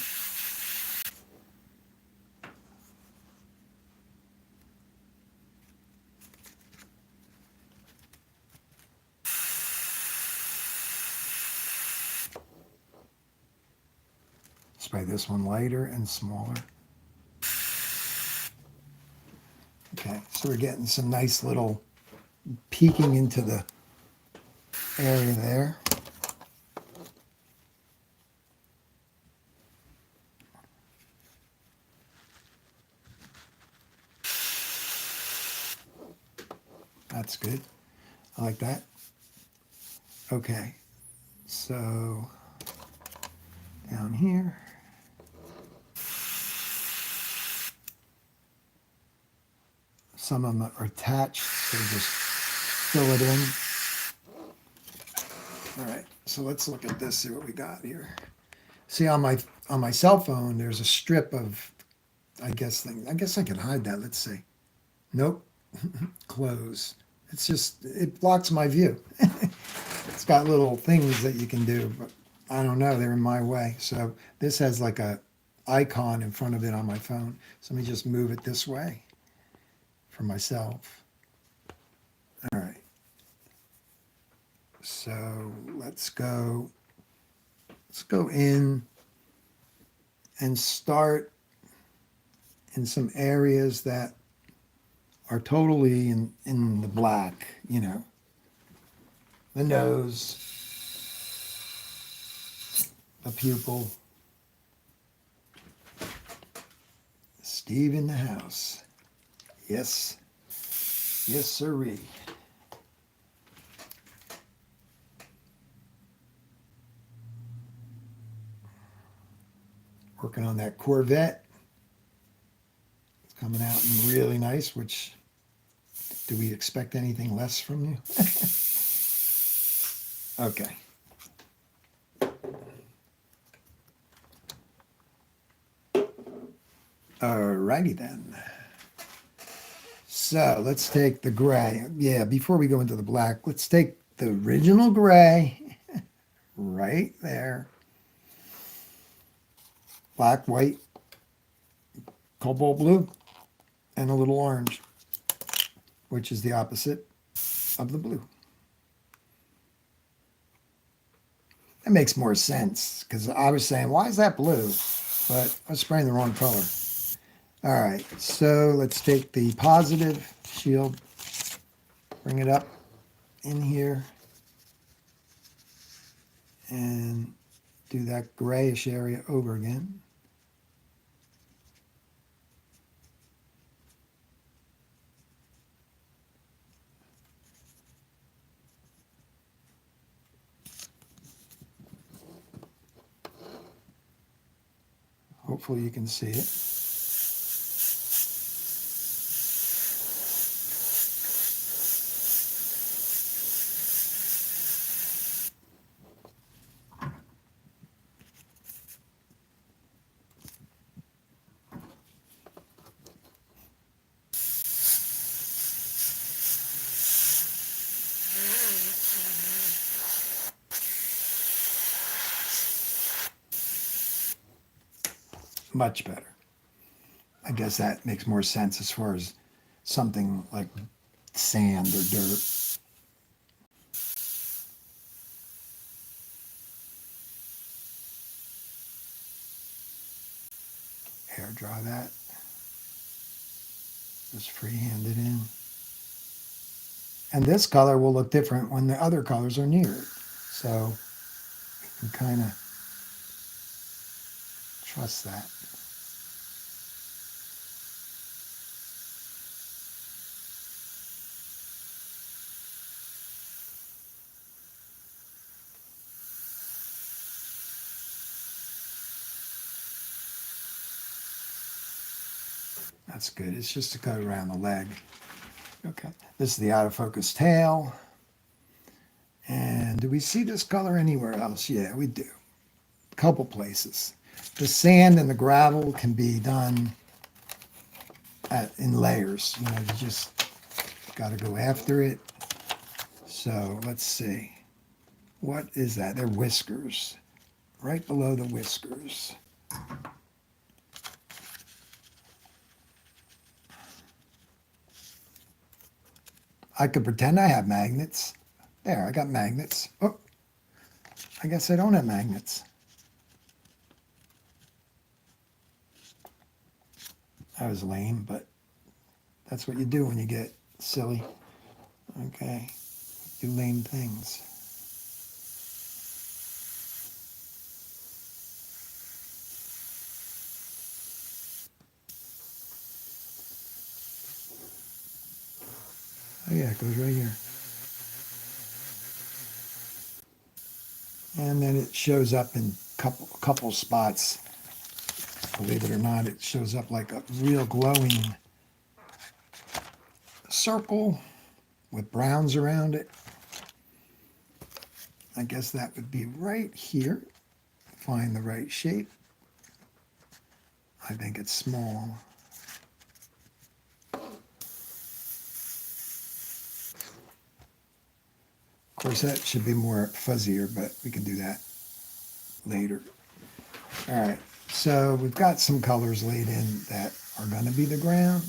Spray this one lighter and smaller. Okay, so we're getting some nice little peeking into the area there. That's good. I like that. Okay, so down here. Some of them are attached, so just fill it in. All right, so let's look at this, see what we got here. See, on my cell phone, there's a strip of, I guess I can hide that. Let's see. Nope. Close. It's just, it blocks my view. It's got little things that you can do, but I don't know, they're in my way. So this has like a icon in front of it on my phone. So let me just move it this way for myself. All right. So let's go in and start in some areas that are totally in the black, you know. The nose, the pupil. Steve in the house. Yes. Yes, sirree. Working on that Corvette. It's coming out really nice, which, do we expect anything less from you? Okay. Alrighty then. So let's take the gray. Yeah, before we go into the black, let's take the original gray right there. Black, white, cobalt blue, and a little orange, which is the opposite of the blue. That makes more sense because I was saying, why is that blue? But I was spraying the wrong color. All right, so let's take the positive shield, bring it up in here, and do that grayish area over again. Hopefully you can see it. Much better. I guess that makes more sense as far as something like sand or dirt. Air dry that. Just freehand it in. And this color will look different when the other colors are near it. So you can kind of trust that. That's good. It's just to cut around the leg. Okay. This is the out of focus tail. And do we see this color anywhere else? Yeah, we do. A couple places. The sand and the gravel can be done in layers. You know, you just got to go after it. So let's see. What is that? They're whiskers. Right below the whiskers. I could pretend I have magnets. There, I got magnets. Oh, I guess I don't have magnets. That was lame, but that's what you do when you get silly. Okay, do lame things. Oh yeah, it goes right here. And then it shows up in couple spots. Believe it or not, it shows up like a real glowing circle with browns around it. I guess that would be right here. Find the right shape. I think it's small. Of course, that should be more fuzzier, but we can do that later. All right, so we've got some colors laid in that are going to be the ground.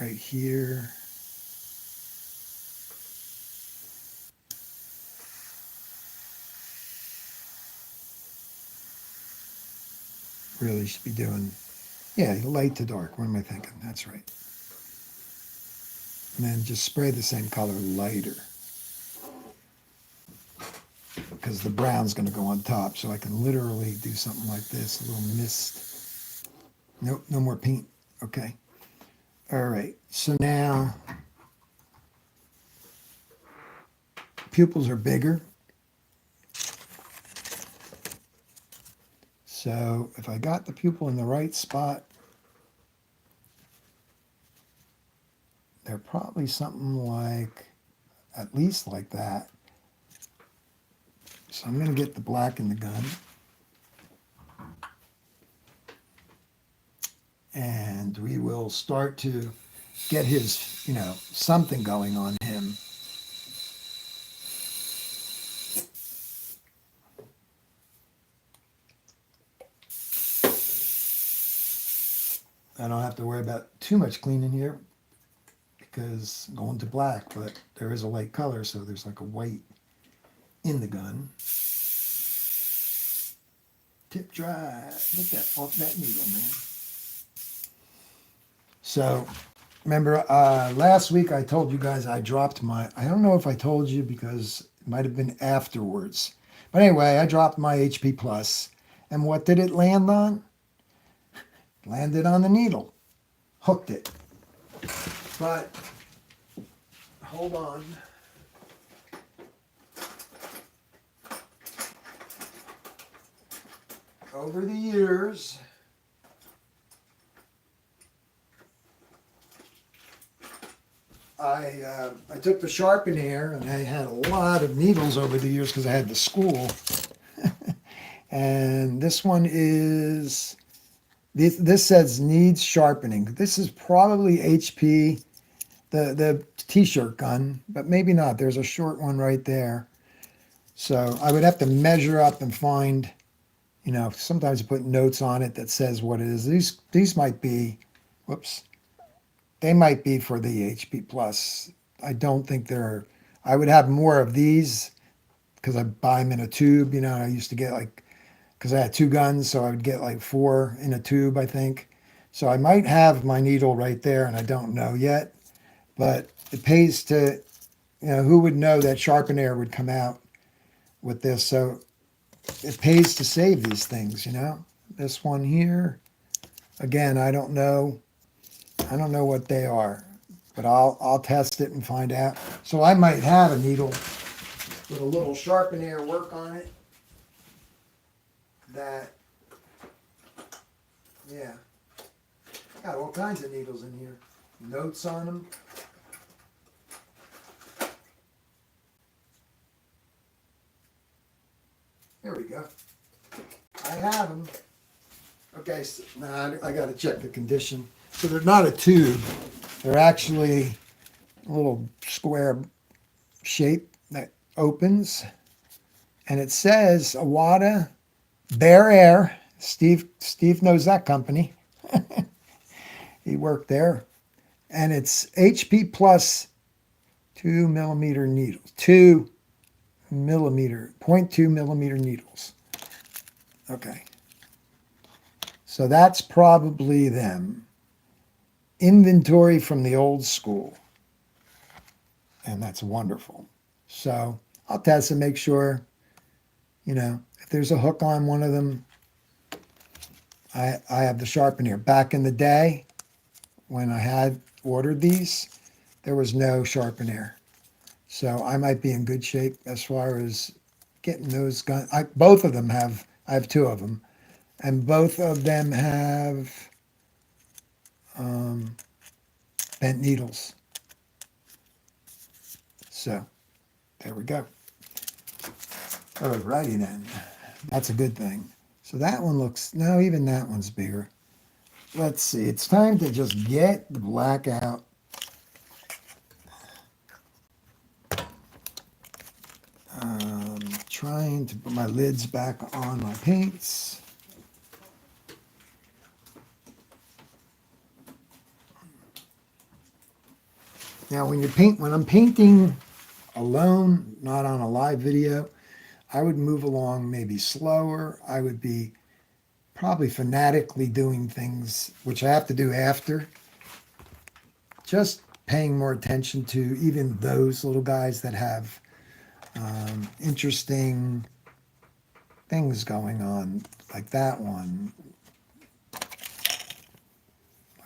Right here. really should be doing, yeah, light to dark. What am I thinking? That's right. And then just spray the same color lighter, because the brown's going to go on top. So I can literally do something like this, a little mist. Nope, no more paint. Okay. All right. So now pupils are bigger. So if I got the pupil in the right spot, they're probably something like, at least like that. So I'm going to get the black in the gun. And we will start to get his, you know, something going on him. I don't have to worry about too much cleaning here because I'm going to black, but there is a light color, so there's like a white in the gun. Tip dry. Get that off that needle, man. So, remember last week I told you guys I dropped my, I don't know if I told you because it might have been afterwards. But anyway, I dropped my HP Plus. And what did it land on? Landed on the needle. Hooked it. But, hold on. Over the years, I took the sharpener, and I had a lot of needles over the years because I had the school. And this one is, this says needs sharpening. This is probably HP, the t-shirt gun, but maybe not. There's a short one right there. So I would have to measure up and find, you know, sometimes you put notes on it that says what it is. These might be, whoops, they might be for the HP Plus. I don't think they're, I would have more of these because I buy them in a tube, you know, and I used to get like, because I had two guns, so I would get like 4 in a tube, I think. So I might have my needle right there, and I don't know yet. But it pays to, you know, who would know that sharpener would come out with this? So it pays to save these things, you know. This one here, again, I don't know what they are, but I'll test it and find out. So I might have a needle with a little sharpener work on it. That, yeah, got all kinds of needles in here. Notes on them. There we go. I have them. Okay, so now I got to check the condition. So they're not a tube. They're actually a little square shape that opens. And it says Awada Bear Air. Steve knows that company. He worked there. And it's HP Plus 2 millimeter needles. 2 millimeter, 0.2 millimeter needles. Okay. So that's probably them. Inventory from the old school. And that's wonderful. So I'll test and make sure, you know, if there's a hook on one of them, I have the sharpener. Back in the day, when I had ordered these, there was no sharpener. So I might be in good shape as far as getting those guns. Both of them have, I have 2 of them, and both of them have bent needles. So there we go. Alrighty then. That's a good thing. So that one looks, no, even that one's bigger. Let's see. It's time to just get the black out. Trying to put my lids back on my paints. Now when I'm painting alone, not on a live video, I would move along maybe slower. I would be probably fanatically doing things, which I have to do after, just paying more attention to even those little guys that have interesting things going on, like that one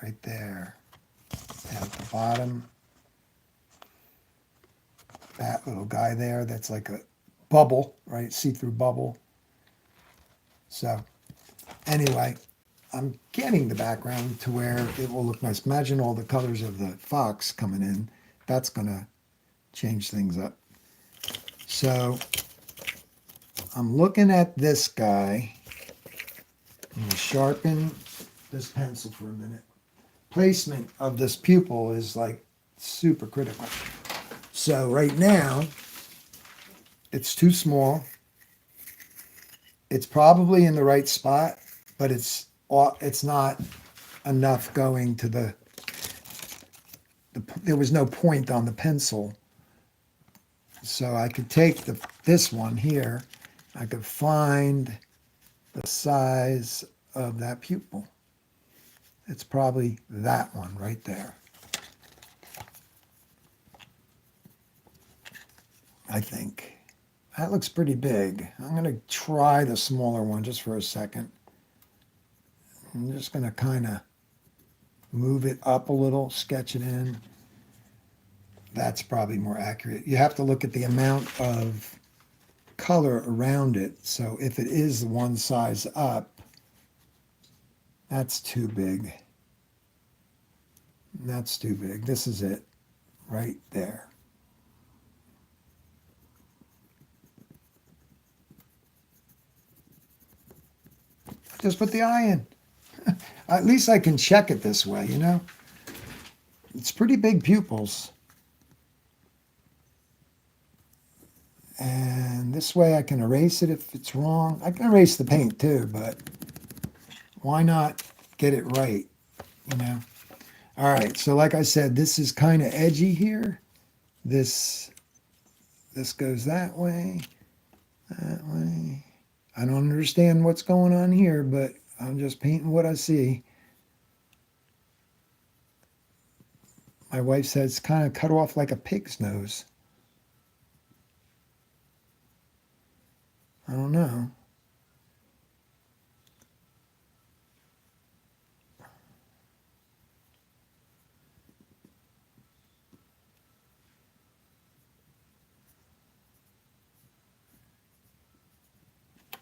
right there at the bottom. That little guy there, that's like a bubble, right? See-through bubble. So anyway, I'm getting the background to where it will look nice. Imagine all the colors of the fox coming in. That's going to change things up. So I'm looking at this guy. I'm going to sharpen this pencil for a minute. Placement of this pupil is like super critical. So right now, it's too small. It's probably in the right spot, but it's not enough going to there was no point on the pencil. So I could take this one here, I could find the size of that pupil. It's probably that one right there. I think. That looks pretty big. I'm going to try the smaller one just for a second. I'm just going to kind of move it up a little, sketch it in. That's probably more accurate. You have to look at the amount of color around it. So if it is one size up, that's too big. That's too big. This is it right there. Just put the eye in. At least I can check it this way, you know? It's pretty big pupils. And this way I can erase it if it's wrong. I can erase the paint too, but why not get it right, you know? All right, so like I said, this is kind of edgy here. This goes that way, that way. I don't understand what's going on here, but I'm just painting what I see. My wife says it's kind of cut off like a pig's nose. I don't know.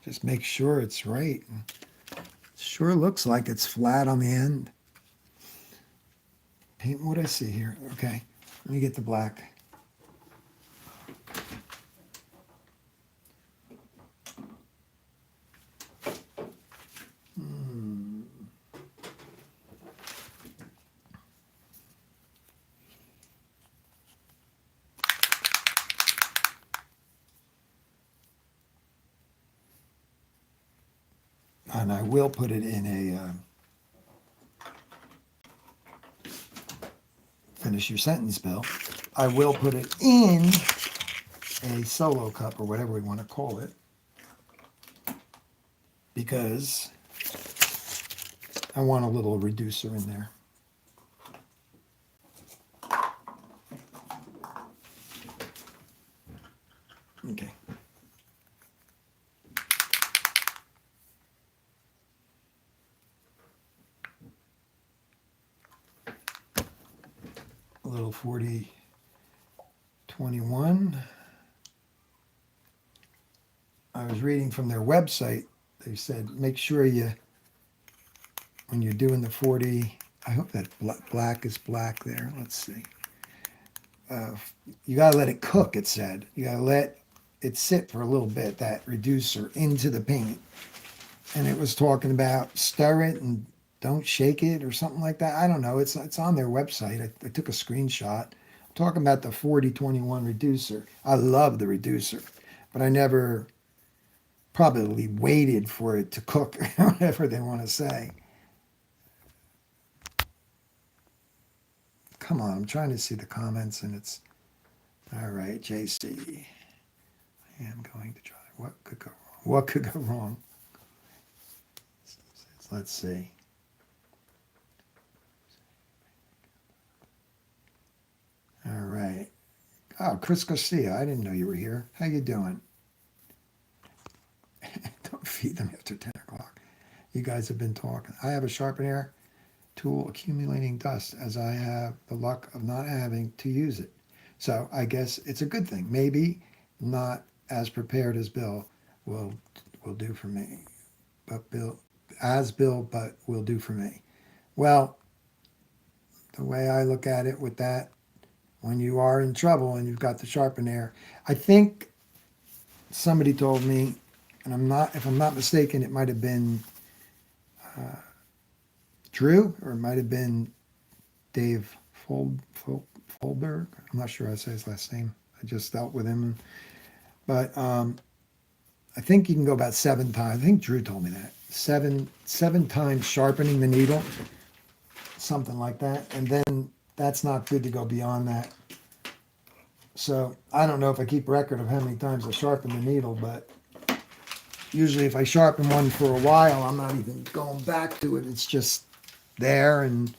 Just make sure it's right. It sure looks like it's flat on the end. Paint what I see here. Okay, let me get the black. And I will put it in a finish your sentence, Bill. I will put it in a solo cup or whatever we want to call it, because I want a little reducer in there. Okay. A little 4021. I was reading from their website. They said make sure when you're doing the 40, I hope that black is black there. Let's see. You got to let it cook, it said. You got to let it sit for a little bit, that reducer, into the paint. And it was talking about stir it and don't shake it or something like that. I don't know. It's on their website. I took a screenshot. I'm talking about the 4021 reducer. I love the reducer, but I never probably waited for it to cook, or whatever they want to say. Come on, I'm trying to see the comments, and it's all right. JC, I am going to try. What could go wrong? What could go wrong? Let's see. All right. Oh, Chris Garcia, I didn't know you were here. How you doing? Don't feed them after 10 o'clock. You guys have been talking. I have a sharpener tool accumulating dust as I have the luck of not having to use it. So I guess it's a good thing. Maybe not as prepared as Bill will do for me. But Bill but will do for me. Well, the way I look at it with that, when you are in trouble and you've got the sharpener, I think somebody told me, and if I'm not mistaken, it might have been Drew, or it might have been Dave Folberg. I'm not sure how to say his last name. I just dealt with him. But I think you can go about 7 times. I think Drew told me that. Seven times sharpening the needle, something like that. And then that's not good to go beyond that. So I don't know if I keep record of how many times I sharpen the needle, but usually if I sharpen one for a while, I'm not even going back to it. It's just there, and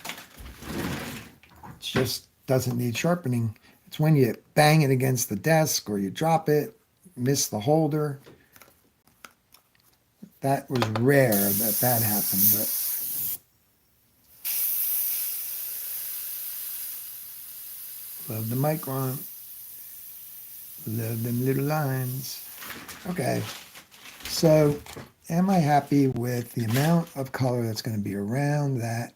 it just doesn't need sharpening. It's when you bang it against the desk or you drop it, miss the holder. That was rare that happened, but love the micron. Love them little lines. Okay, so am I happy with the amount of color that's going to be around that?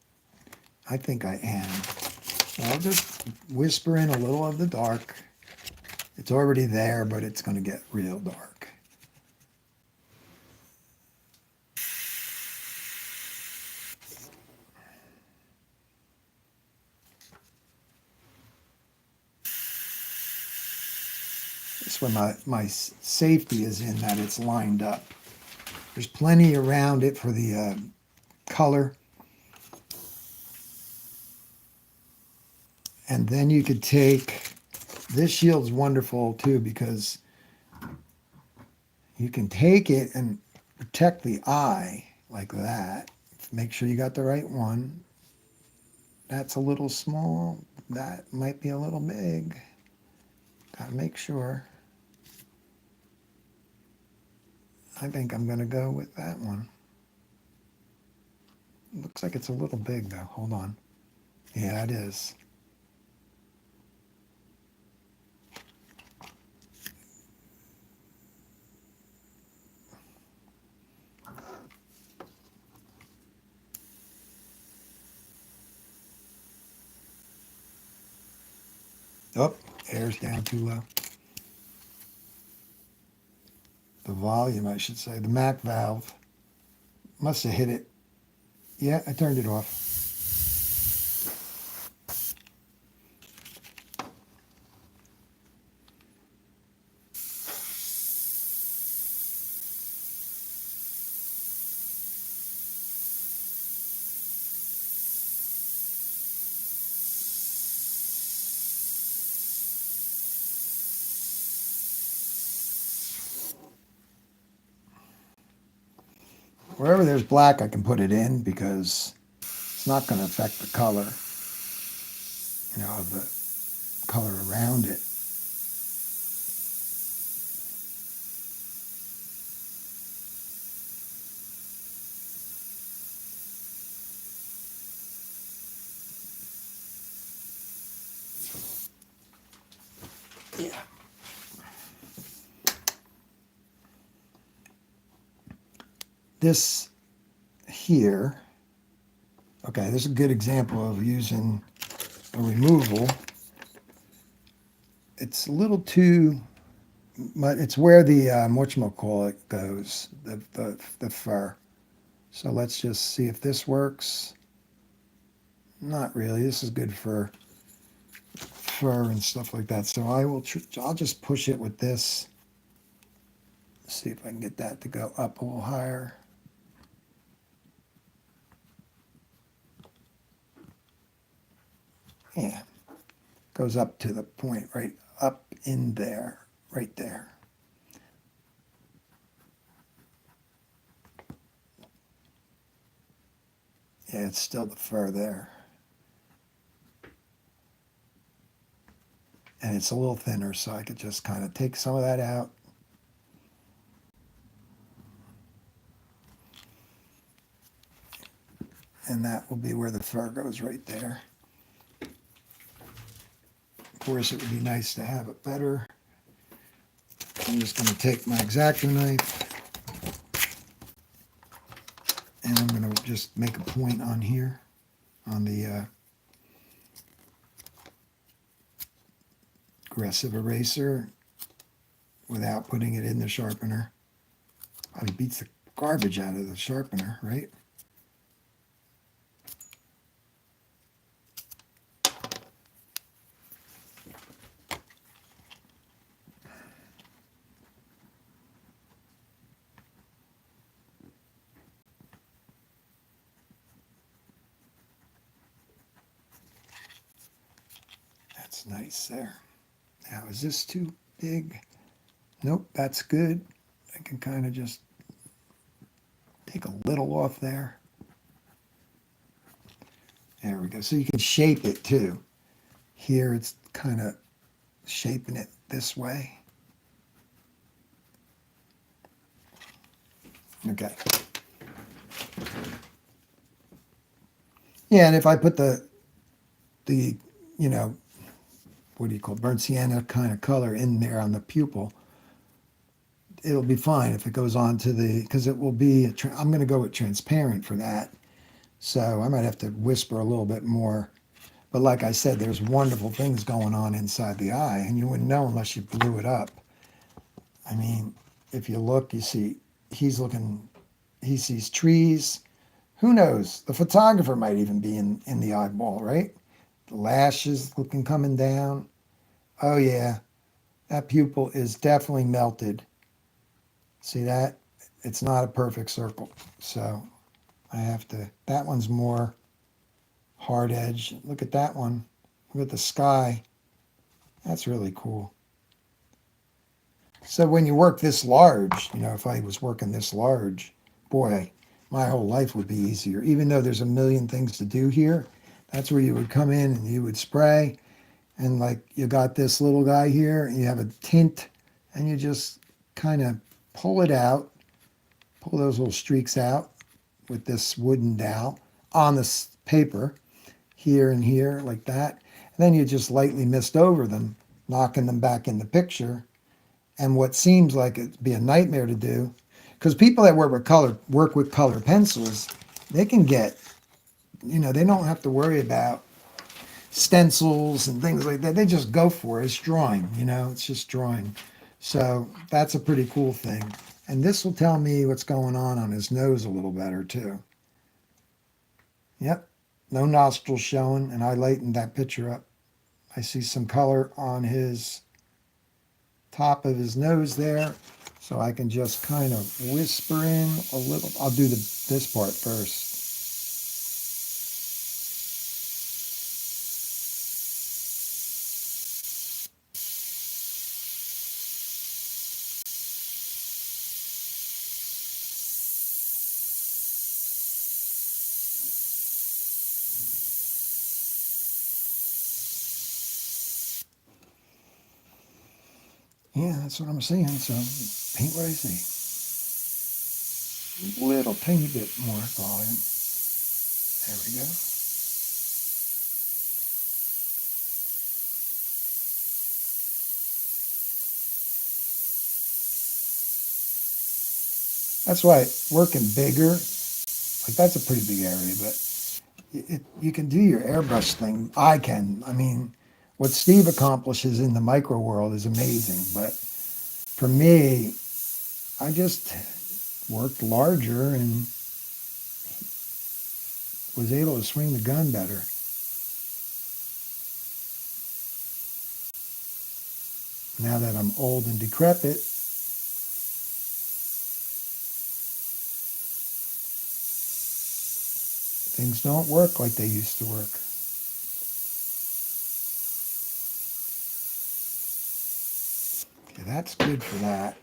I think I am. I'll just whisper in a little of the dark. It's already there, but it's going to get real dark. That's where my safety is in that it's lined up. There's plenty around it for the color. And then you could take, this shield's wonderful too, because you can take it and protect the eye like that. Make sure you got the right one. That's a little small. That might be a little big. Gotta make sure. I think I'm gonna go with that one. Looks like it's a little big though. Hold on. Yeah, it is. Oh, air's down too low. The volume, I should say, the Mac valve must have hit it. Yeah, I turned it off. Wherever there's black, I can put it in because it's not going to affect the color, of the color around it. Yeah. This here, okay, this is a good example of using a removal. It's a little too, but it's where the whatchamacallit goes, the fur. So let's just see if this works. Not really. This is good for fur and stuff like that. So I'll just push it with this. See if I can get that to go up a little higher. Yeah, goes up to the point right up in there, right there. Yeah, it's still the fur there. And it's a little thinner, so I could just kind of take some of that out. And that will be where the fur goes, right there. Of course, it would be nice to have it better. I'm just going to take my X-acto knife, and I'm going to just make a point on here, on the aggressive eraser, without putting it in the sharpener. Probably beats the garbage out of the sharpener, right? That's nice there. Now, is this too big? Nope, that's good. I can kind of just take a little off there. There we go. So you can shape it too. Here it's kind of shaping it this way. Okay. Yeah, and if I put the you know, what do you call it, burnt sienna kind of color in there on the pupil, it'll be fine if it goes on to the, because it will be, I'm going to go with transparent for that. So I might have to whisper a little bit more. But like I said, there's wonderful things going on inside the eye, and you wouldn't know unless you blew it up. I mean, if you look, you see, he's looking, he sees trees. Who knows? The photographer might even be in the eyeball, right? The lashes looking coming down. Oh yeah, that pupil is definitely melted. See that? It's not a perfect circle. So I have to, that one's more hard edge. Look at that one. Look at the sky. That's really cool. So when you work this large, you know, if I was working this large, boy, my whole life would be easier. Even though there's a million things to do here, that's where you would come in and you would spray. And like you got this little guy here, and you have a tint, and you just kind of pull it out, pull those little streaks out with this wooden dowel on this paper, here and here, like that. And then you just lightly mist over them, knocking them back in the picture. And what seems like it'd be a nightmare to do, because people that work with color pencils, they can get, you know, they don't have to worry about stencils and things like that. They just go for it. It's drawing, you know, it's just drawing. So that's a pretty cool thing. And this will tell me what's going on his nose a little better too. Yep, no nostrils showing, and I lightened that picture up. I see some color on his top of his nose there, so I can just kind of whisper in a little. I'll do this part first. Yeah, that's what I'm saying. So paint what I see. Little tiny bit more volume. There we go. That's why working bigger, like that's a pretty big area, but you can do your airbrush thing. I can. I mean, what Steve accomplishes in the micro world is amazing. But for me, I just worked larger and was able to swing the gun better. Now that I'm old and decrepit, things don't work like they used to work. Okay, that's good for that.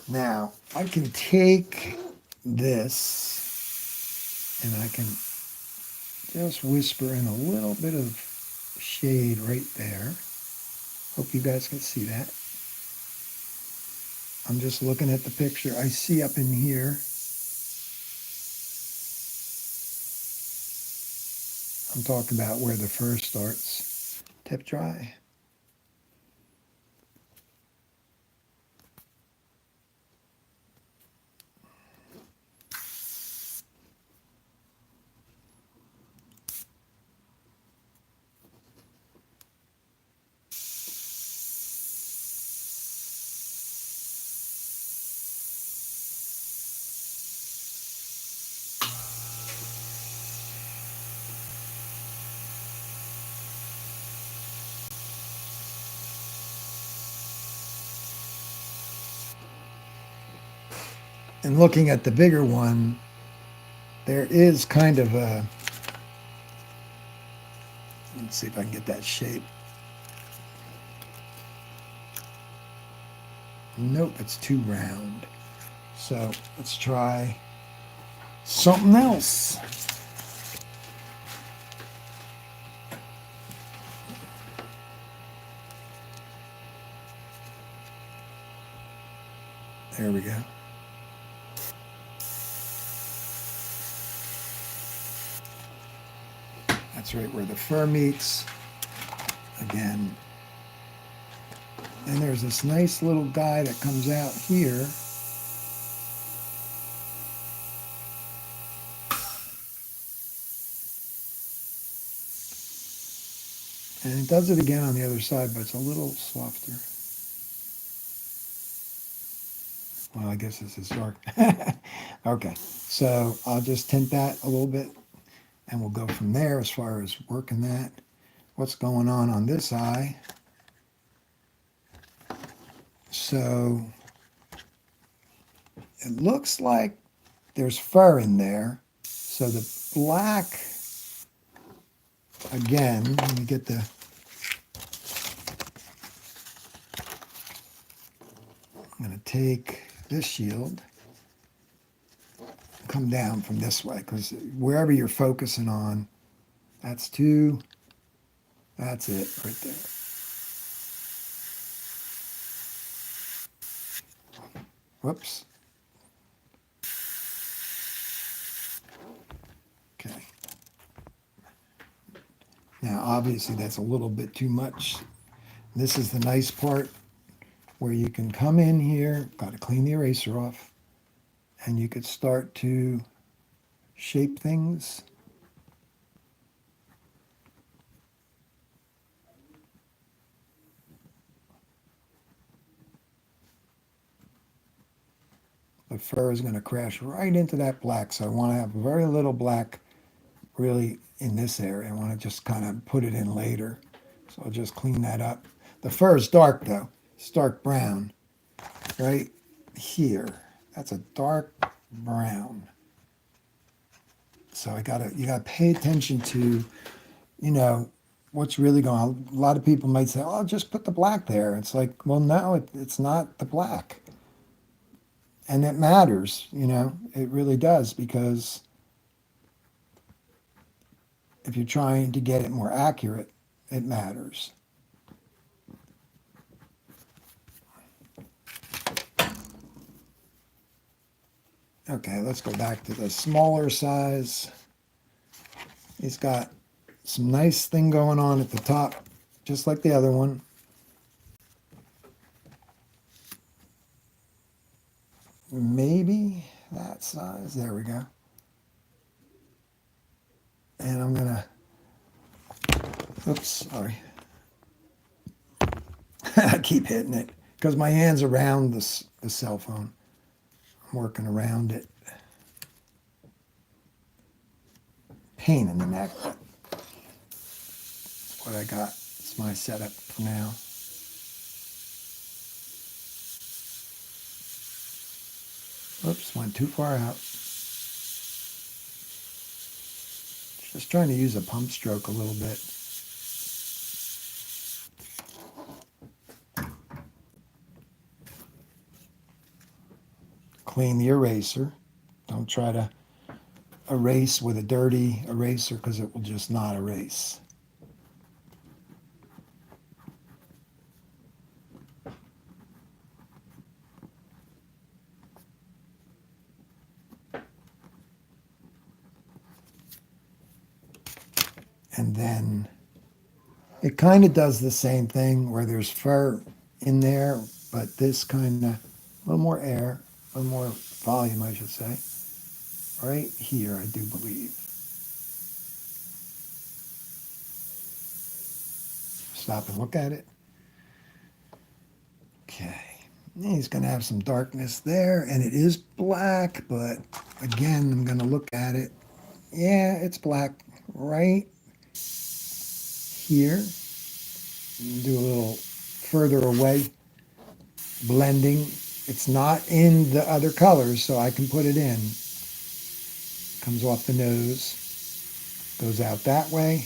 Now, I can take this And I can just whisper in a little bit of shade right there. Hope you guys can see that. I'm just looking at the picture I see up in here. I'm talking about where the fur starts. Tip dry. And looking at the bigger one, there is kind of a, let's see if I can get that shape. Nope, it's too round. So let's try something else. There we go. That's right where the fur meets. Again. And there's this nice little guy that comes out here. And it does it again on the other side, but it's a little softer. Well, I guess this is dark. Okay, so I'll just tint that a little bit, and we'll go from there as far as working that. What's going on this eye? So it looks like there's fur in there. So the black, again, let me get the, I'm going to take this shield, come down from this way, because wherever you're focusing on, that's two, that's it right there. Whoops. Okay. Now, obviously, that's a little bit too much. This is the nice part where you can come in here, got to clean the eraser off, and you could start to shape things. The fur is going to crash right into that black, so I want to have very little black really in this area. I want to just kind of put it in later. So I'll just clean that up. The fur is dark though. It's dark brown right here. That's a dark brown. So you gotta pay attention to, what's really going on. A lot of people might say, oh, just put the black there. It's like, well, no, it's not the black. And it matters, it really does, because if you're trying to get it more accurate, it matters. Okay, let's go back to the smaller size. It's got some nice thing going on at the top, just like the other one. Maybe that size. There we go. And I'm gonna, oops, sorry. I keep hitting it because my hand's around the cell phone. I'm working around it. Pain in the neck. That's what I got. It's my setup for now. Oops, went too far out. Just trying to use a pump stroke a little bit. Clean the eraser. Don't try to erase with a dirty eraser because it will just not erase. And then it kind of does the same thing where there's fur in there, but this kind of, a little more air, a little more volume, I should say. Right here, I do believe. Stop and look at it. Okay. He's going to have some darkness there, and it is black, but again, I'm going to look at it. Yeah, it's black right here. Do a little further away blending. It's not in the other colors, so I can put it in. Comes off the nose, goes out that way,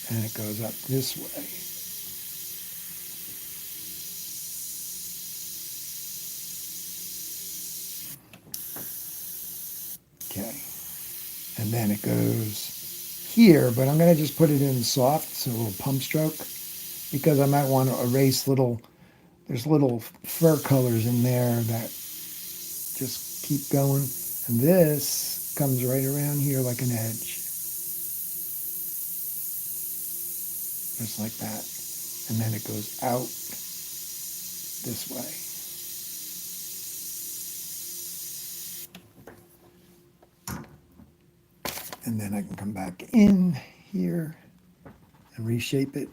and it goes up this way. Okay, and then it goes here, but I'm going to just put it in soft, so a little pump stroke, because I might want to erase there's little fur colors in there that just keep going. And this comes right around here like an edge. Just like that. And then it goes out this way. And then I can come back in here and reshape it.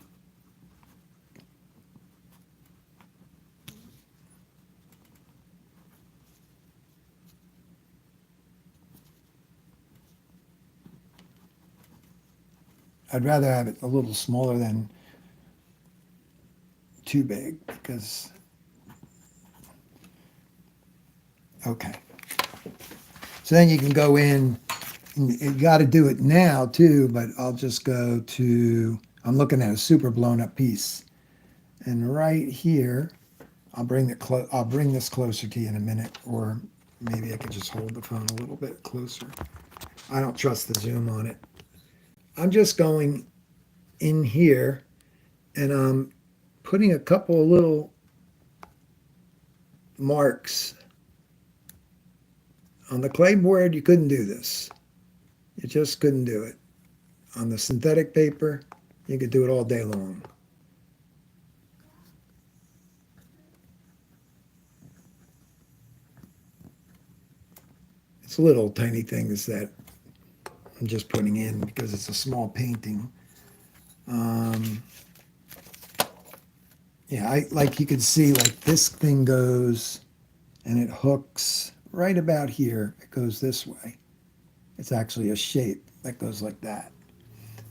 I'd rather have it a little smaller than too big because, okay. So then you can go in, and you got to do it now too, but I'll just go to, I'm looking at a super blown up piece. And right here, I'll bring this closer to you in a minute, or maybe I could just hold the phone a little bit closer. I don't trust the zoom on it. I'm just going in here and I'm putting a couple of little marks. On the clay board, you couldn't do this. You just couldn't do it. On the synthetic paper, you could do it all day long. It's little tiny things that I'm just putting in because it's a small painting. Yeah, like you could see, like this thing goes and it hooks right about here. It goes this way. It's actually a shape that goes like that.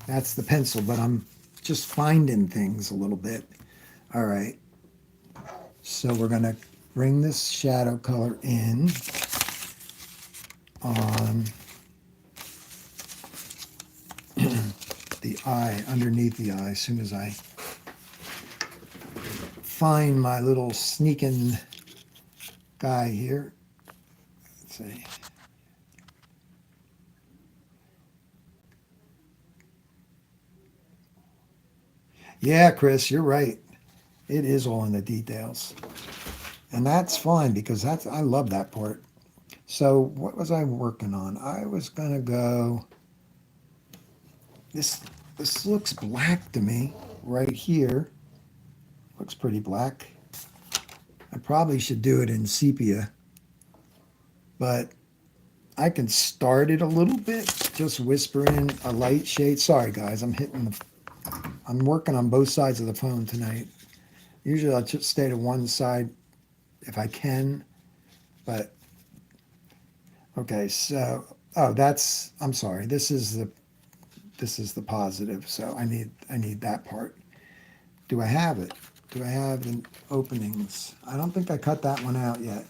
That's the pencil, but I'm just finding things a little bit. All right. So we're going to bring this shadow color in on the eye, underneath the eye, as soon as I find my little sneaking guy here. Let's see. Yeah, Chris, you're right. It is all in the details. And that's fine because I love that part. So what was I working on? I was going to go, this looks black to me right here. Looks pretty black. I probably should do it in sepia, but I can start it a little bit, just whisper in a light shade. Sorry guys, I'm working on both sides of the phone tonight. Usually I'll just stay to one side if I can, but okay, so, oh, I'm sorry, this is the positive, so I need that part. Do I have it? Do I have the openings? I don't think I cut that one out yet.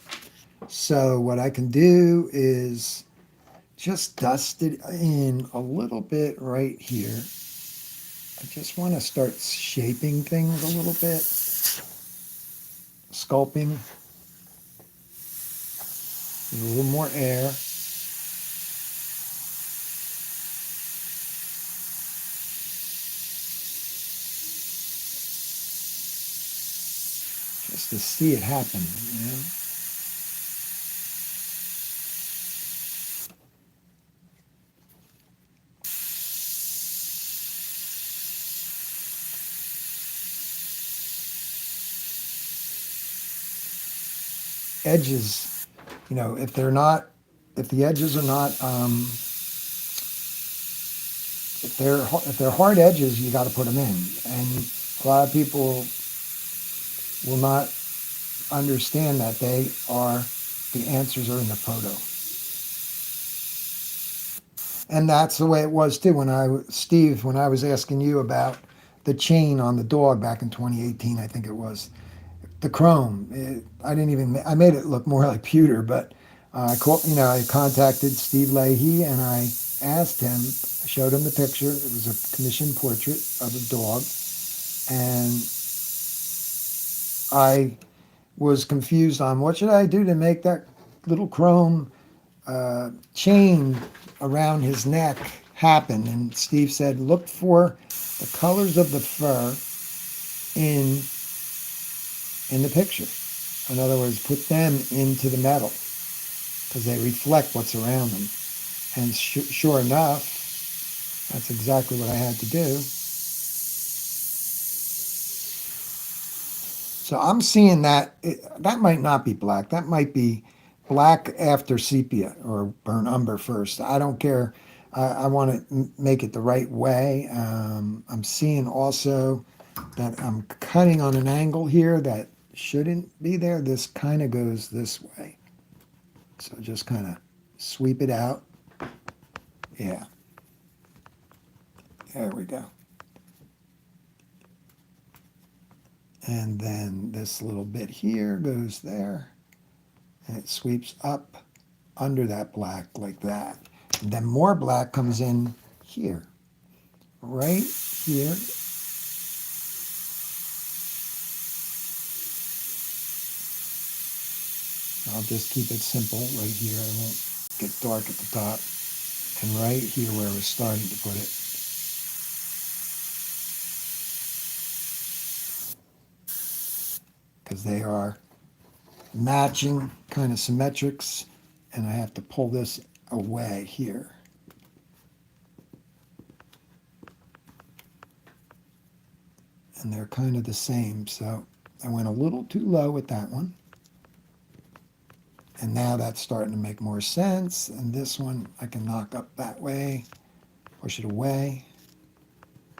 So what I can do is just dust it in a little bit right here. I just want to start shaping things a little bit. Sculpting. A little more air. to see it happen, you know? Edges, you know, if they're not, if the edges are not, if they're hard edges, you got to put them in. And a lot of people will not understand that the answers are in the photo. And that's the way it was too Steve, when I was asking you about the chain on the dog back in 2018, I think it was. The chrome, I made it look more like pewter, but I contacted Steve Leahy and I asked him, I showed him the picture. It was a commissioned portrait of a dog. And I was confused on what should I do to make that little chrome chain around his neck happen. And Steve said, look for the colors of the fur in the picture. In other words, put them into the metal because they reflect what's around them. And sure enough, that's exactly what I had to do. So I'm seeing that that might not be black. That might be black after sepia or burnt umber first. I don't care. I want to make it the right way. I'm seeing also that I'm cutting on an angle here that shouldn't be there. This kind of goes this way. So just kind of sweep it out. Yeah. There we go. And then this little bit here goes there. And it sweeps up under that black like that. And then more black comes in here. Right here. I'll just keep it simple right here. I won't get dark at the top. And right here where I was starting to put it. Because they are matching, kind of symmetrics. And I have to pull this away here. And they're kind of the same. So I went a little too low with that one. And now that's starting to make more sense. And this one I can knock up that way, push it away.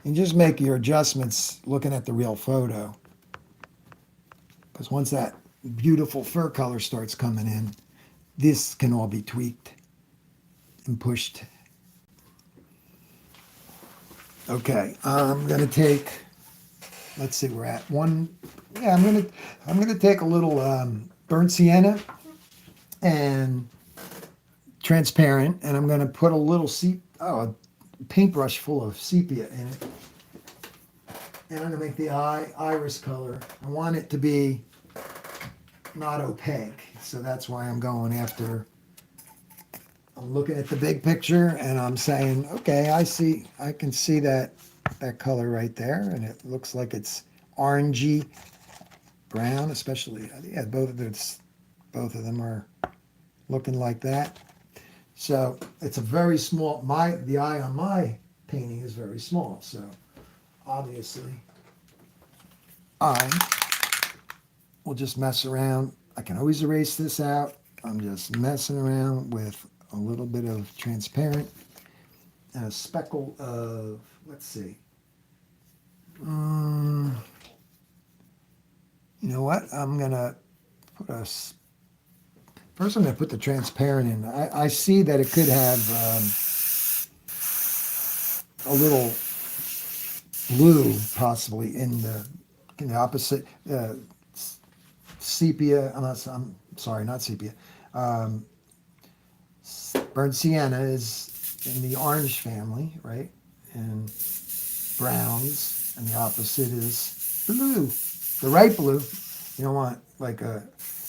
And just make your adjustments looking at the real photo. Because once that beautiful fur color starts coming in, this can all be tweaked and pushed. Okay, I'm gonna take, let's see, we're at one. Yeah, I'm gonna take a little burnt sienna and transparent, and I'm gonna put a little a paintbrush full of sepia in it, and I'm gonna make the iris color. I want it to be not opaque, so that's why I'm going after. I'm looking at the big picture, and I'm saying, okay, I can see that color right there, and it looks like it's orangey brown, especially. Yeah, both of them are looking like that. So it's a very small. The eye on my painting is very small, so obviously I will just mess around. I can always erase this out. I'm just messing around with a little bit of transparent and a speckle of, let's see. You know what? I'm going to put first I'm going to put the transparent in. I see that it could have a little blue possibly in the opposite sepia. I'm sorry, not sepia. Burnt sienna is in the orange family, right? And browns, and the opposite is blue. The right blue. You don't want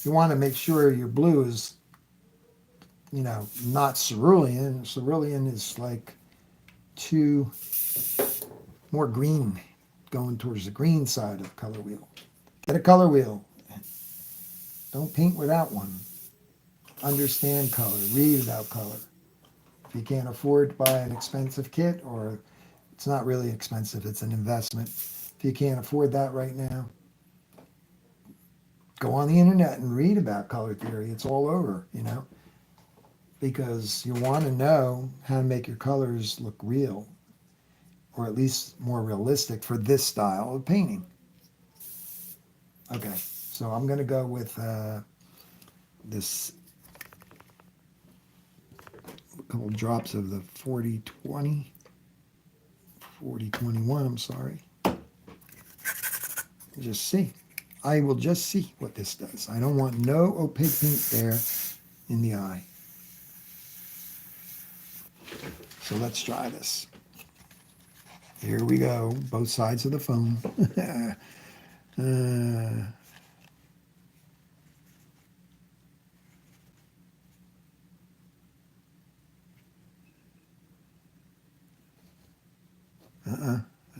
you want to make sure your blue is, not cerulean. Cerulean is like more green, going towards the green side of the color wheel. Get a color wheel Don't paint without one. Understand color. Read about color. If you can't afford to buy an expensive kit, or it's not really expensive, it's an investment. If you can't afford that right now, go on the internet and read about color theory. It's all over, because you want to know how to make your colors look real, or at least more realistic for this style of painting. Okay, so I'm going to go with this couple drops of the 4020, 4021, I'm sorry. Just see. I will just see what this does. I don't want no opaque paint there in the eye. So let's try this. Here we go, both sides of the phone.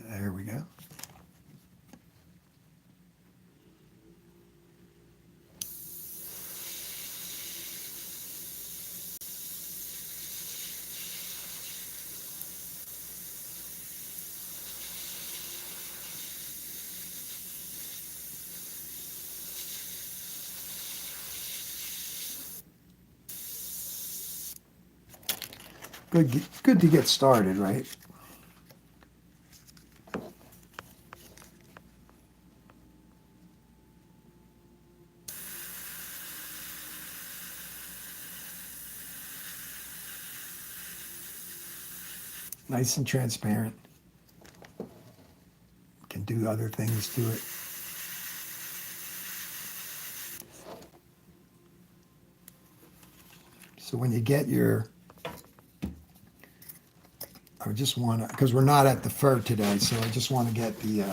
There we go. Good to get started, right? Nice and transparent. Can do other things to it. So when you get your, I just want to, because we're not at the fur today, so I just want to get the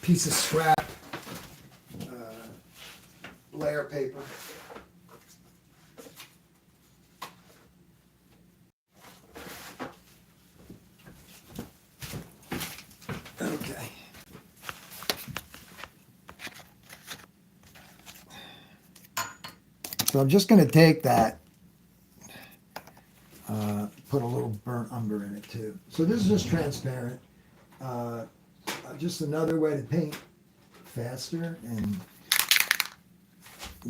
piece of scrap Blair paper. Okay. So I'm just going to take that, put a little burnt umber in it too. So this is just transparent. Just another way to paint faster and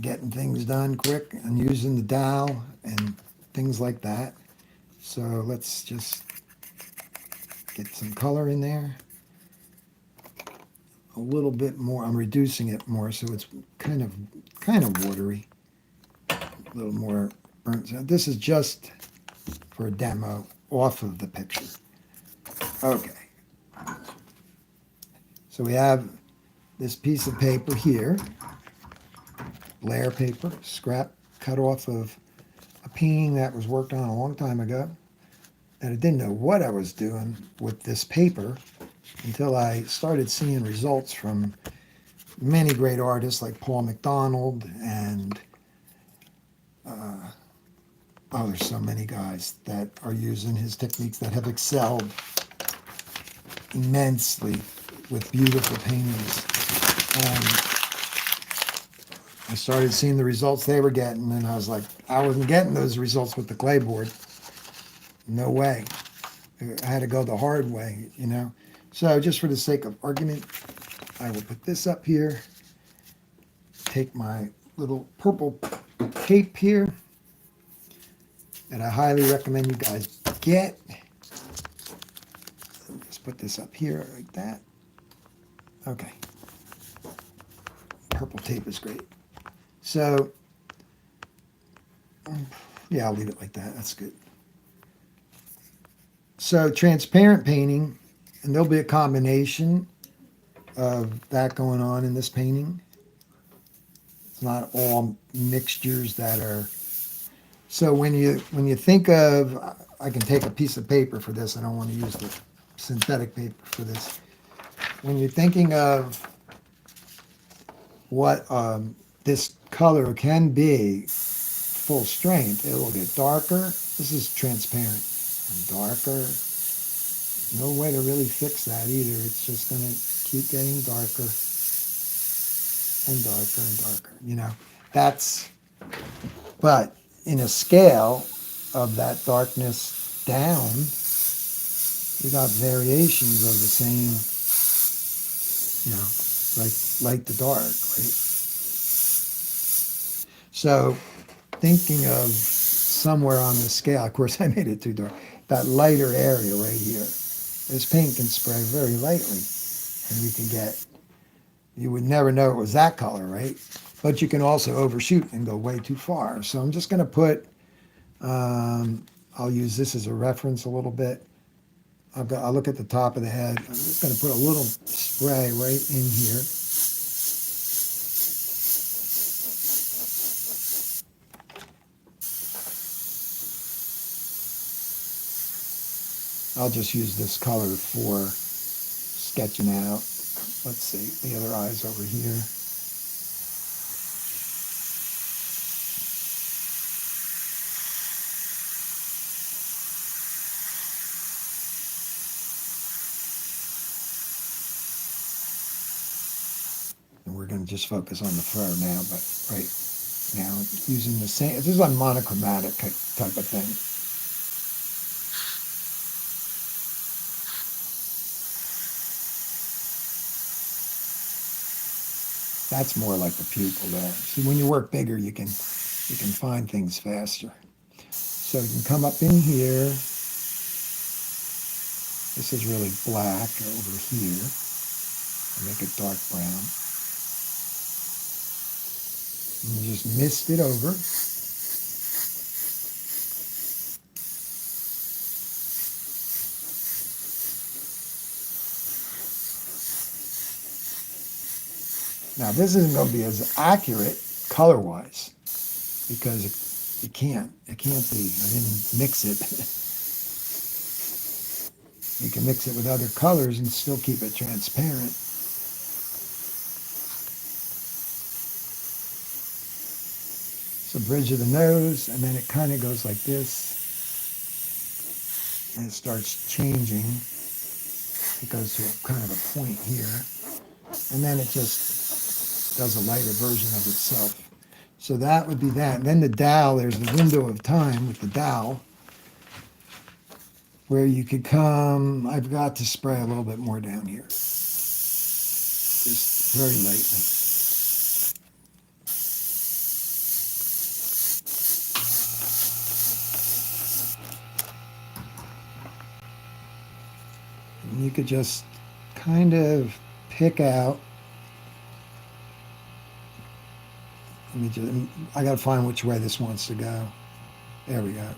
getting things done quick and using the dowel and things like that. So let's just get some color in there. A little bit more. I'm reducing it more so it's kind of watery. A little more burnt. So this is just for a demo off of the picture. Okay. So we have this piece of paper here, Blair paper, scrap cut off of a painting that was worked on a long time ago. And I didn't know what I was doing with this paper until I started seeing results from many great artists like Paul McDonald and there's so many guys that are using his techniques that have excelled immensely with beautiful paintings. And I started seeing the results they were getting, and I was like, I wasn't getting those results with the clay board. No way. I had to go the hard way, So just for the sake of argument, I will put this up here, take my little purple tape here that I highly recommend you guys get. Just put this up here like that. Okay. Purple tape is great. So, yeah, I'll leave it like that. That's good. So transparent painting, and there'll be a combination of that going on in this painting. It's not all mixtures that are. So when you think of, I can take a piece of paper for this. I don't want to use the synthetic paper for this. When you're thinking of what this color can be, full strength, it will get darker. This is transparent and darker. No way to really fix that either. It's just going to keep getting darker. and darker and darker, you know. That's, but in a scale of that darkness down, you got variations of the same, you know, like light to dark, right? So thinking of somewhere on the scale, of course I made it too dark, that lighter area right here. This paint can spray very lightly, and you can get, you would never know it was that color, right? But you can also overshoot and go way too far. So I'm just going to put, I'll use this as a reference a little bit. I'll look at the top of the head. I'm just going to put a little spray right in here. I'll just use this color for sketching out. Let's see, the other eye's over here. And we're going to just focus on the fur now, but right now using the same, this is a monochromatic type of thing. That's more like the pupil there. See, when you work bigger, you can find things faster. So you can come up in here. This is really black over here. And make it dark brown. And you just mist it over. Now this isn't going to be as accurate color-wise because it can't be. I didn't mix it. You can mix it with other colors and still keep it transparent. So bridge of the nose, and then it kind of goes like this. And it starts changing. It goes to a kind of a point here. And then it just does a lighter version of itself. So that would be that. And then the dowel, there's the window of time with the dowel where you could come, I've got to spray a littleit more down here. Just very lightly. And you could just kind of pick out. I got to find which way this wants to go. There we go.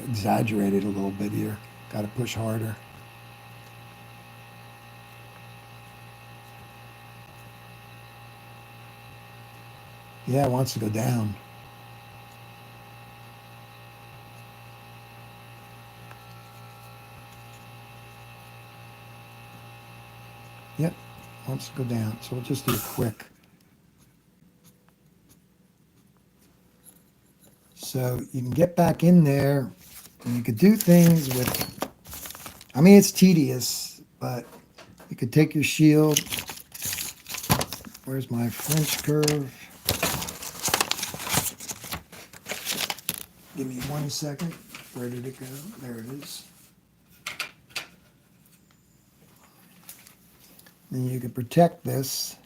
Exaggerated a little bit here. Got to push harder. Yeah, it wants to go down. Yep, wants to go down. So we'll just do it quick. So you can get back in there and you could do things with, I mean, it's tedious, but you could take your shield. Where's my French curve? Give me 1 second. Where did it go? There it is. Then you can protect this.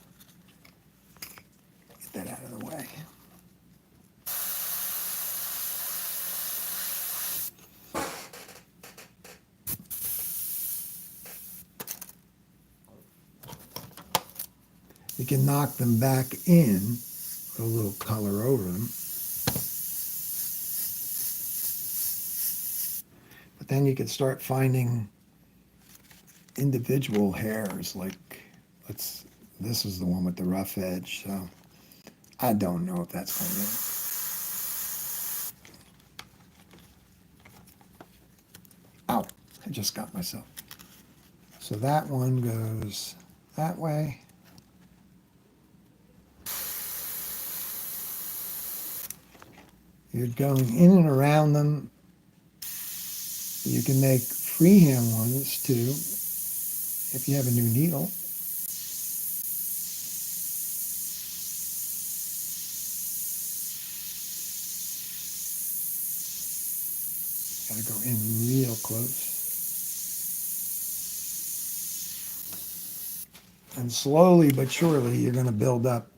Get that out of the way. You can knock them back in, put a little color over them. But then you can start finding individual hairs, like this is the one with the rough edge, so I don't know if that's going to. Ow, I just got myself. So that one goes that way. You're going in and around them. You can make freehand ones too, if you have a new needle. Gotta go in real close. And slowly but surely, you're gonna build up,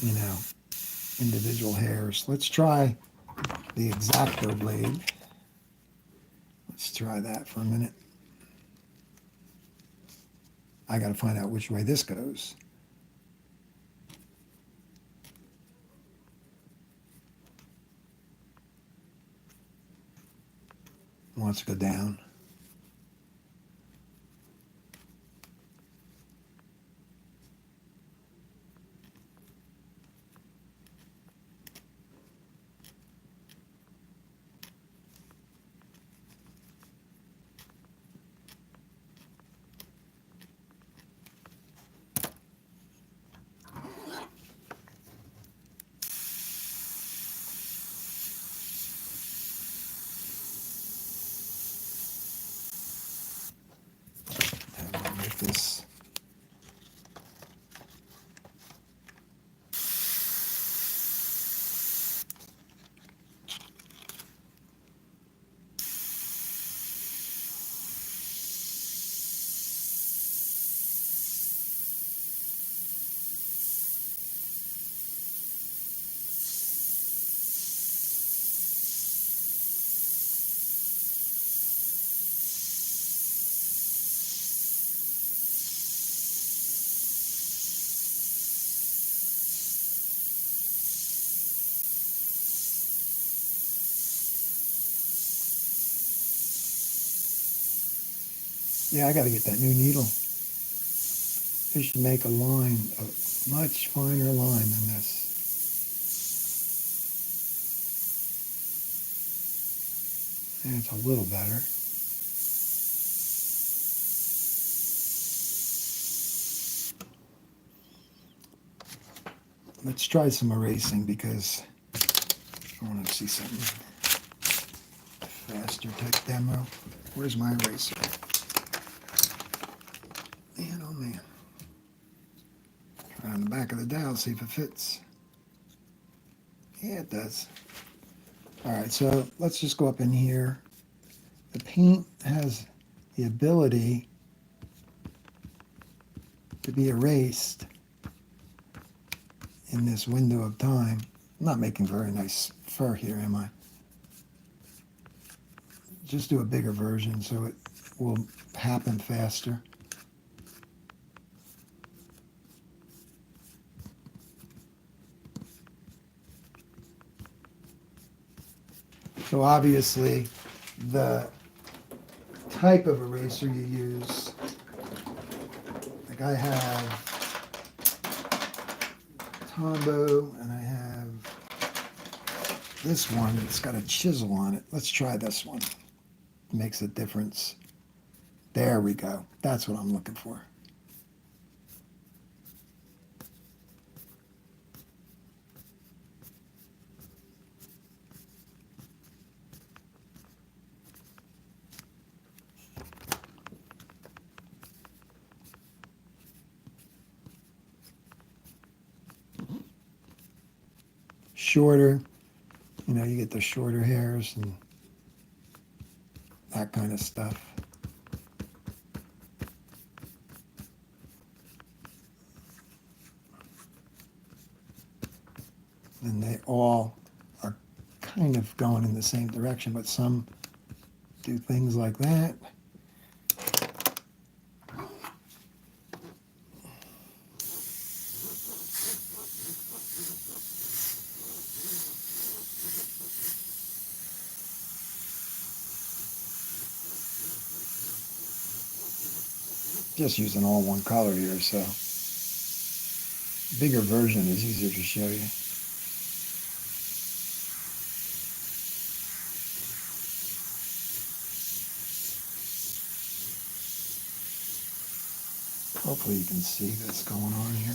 you know, individual hairs. Let's try the x-acto blade. Let's try that for a minute. I got to find out which way this goes. Wants to go down. Make this. Yeah, I got to get that new needle. This should make a line, a much finer line than this. And it's a little better. Let's try some erasing because I want to see something faster type demo. Where's my eraser? Man, oh man. Try on the back of the dial, see if it fits. Yeah, it does. All right, so let's just go up in here. The paint has the ability to be erased in this window of time. I'm not making very nice fur here, am I? Just do a bigger version so it will happen faster. So obviously, the type of eraser you use, like I have Tombow and I have this one, it's got a chisel on it. Let's try this one. It makes a difference. There we go. That's what I'm looking for. Shorter, you know, you get the shorter hairs and that kind of stuff. And they all are kind of going in the same direction, but some do things like that. Just using all one color here, so bigger version is easier to show you. Hopefully you can see this going on here.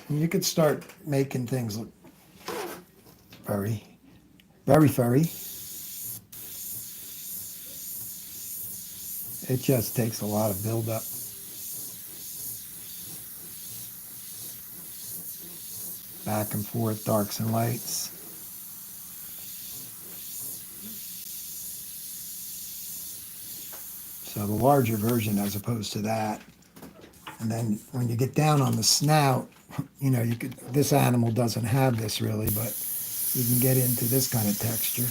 And you could start making things look very, very furry. It just takes a lot of buildup. Back and forth, darks and lights. So the larger version as opposed to that. And then when you get down on the snout, you know, you could, this animal doesn't have this really, but you can get into this kind of texture.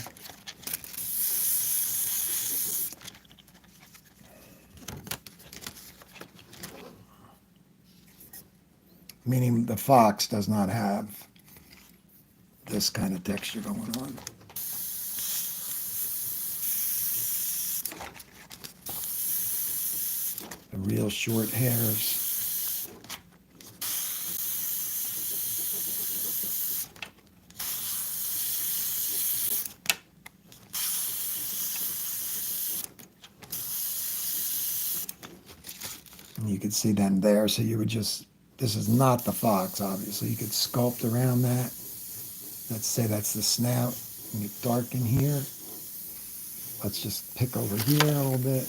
Meaning the fox does not have this kind of texture going on. The real short hairs. And you could see them there, so you would just, this is not the fox, obviously. You could sculpt around that. Let's say that's the snout. And you darken here. Let's just pick over here a little bit.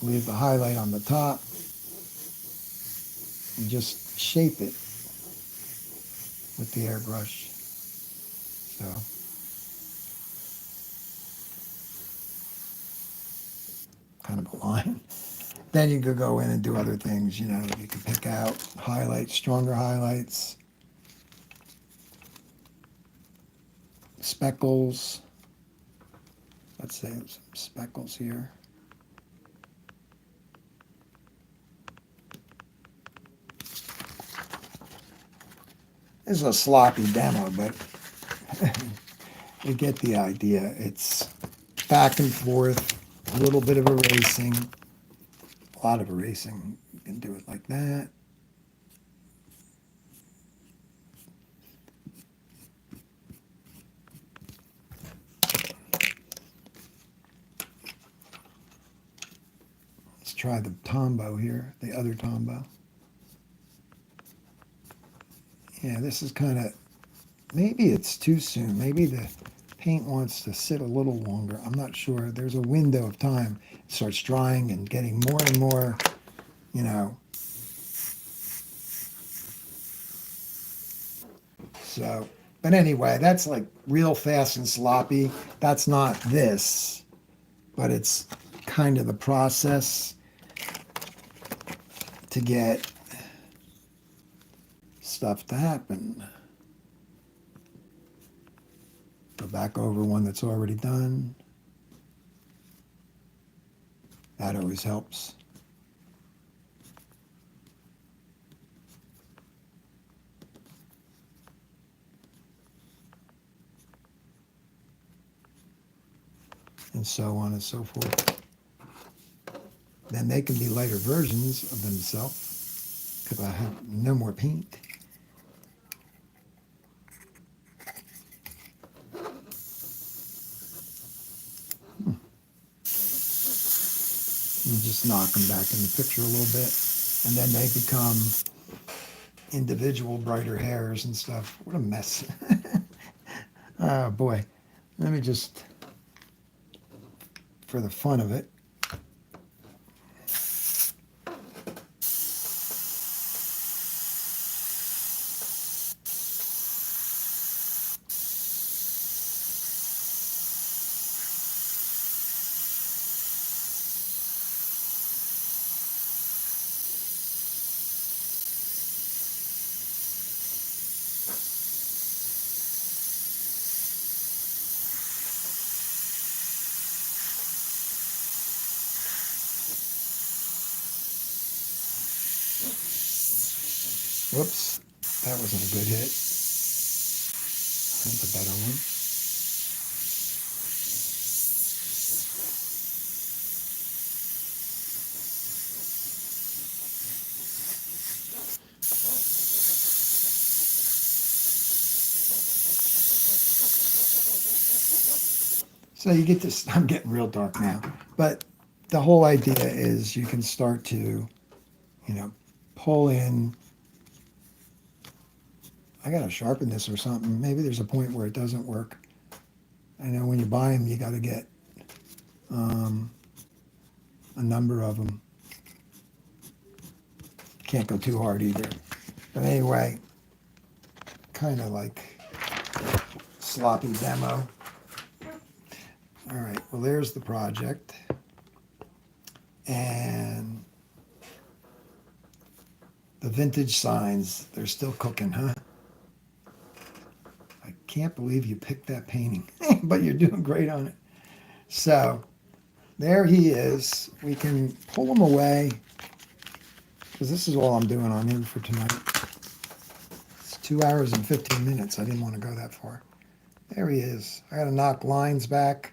Leave the highlight on the top. And just shape it with the airbrush. So, kind of a line. Then you could go in and do other things, you know, you could pick out highlights, stronger highlights, speckles. Let's say some speckles here. This is a sloppy demo, but you get the idea. It's back and forth, a little bit of erasing, a lot of erasing. You can do it like that. Let's try the Tombow here, the other Tombow. Yeah, this is kind of, maybe it's too soon. Maybe the paint wants to sit a little longer. I'm not sure. There's a window of time. It starts drying and getting more and more, you know. So, but anyway, that's like real fast and sloppy. That's not this, but it's kind of the process to get stuff to happen. Go back over one that's already done. That always helps. And so on and so forth. Then they can be lighter versions of themselves because I have no more paint. And just knock them back in the picture a little bit. And then they become individual brighter hairs and stuff. What a mess. Oh boy. Let me just, for the fun of it, Whoops, that wasn't a good hit. That's a better one. So you get this, I'm getting real dark now, but the whole idea is you can start to, pull in. I got to sharpen this or something. Maybe there's a point where it doesn't work. I know when you buy them, you got to get a number of them. Can't go too hard either. But anyway, kind of like sloppy demo. All right, well, there's the project. And the vintage signs, they're still cooking, huh? I can't believe you picked that painting, but you're doing great on it. So there he is. We can pull him away because this is all I'm doing on him for tonight. It's 2 hours and 15 minutes. I didn't want to go that far. There he is. I got to knock lines back.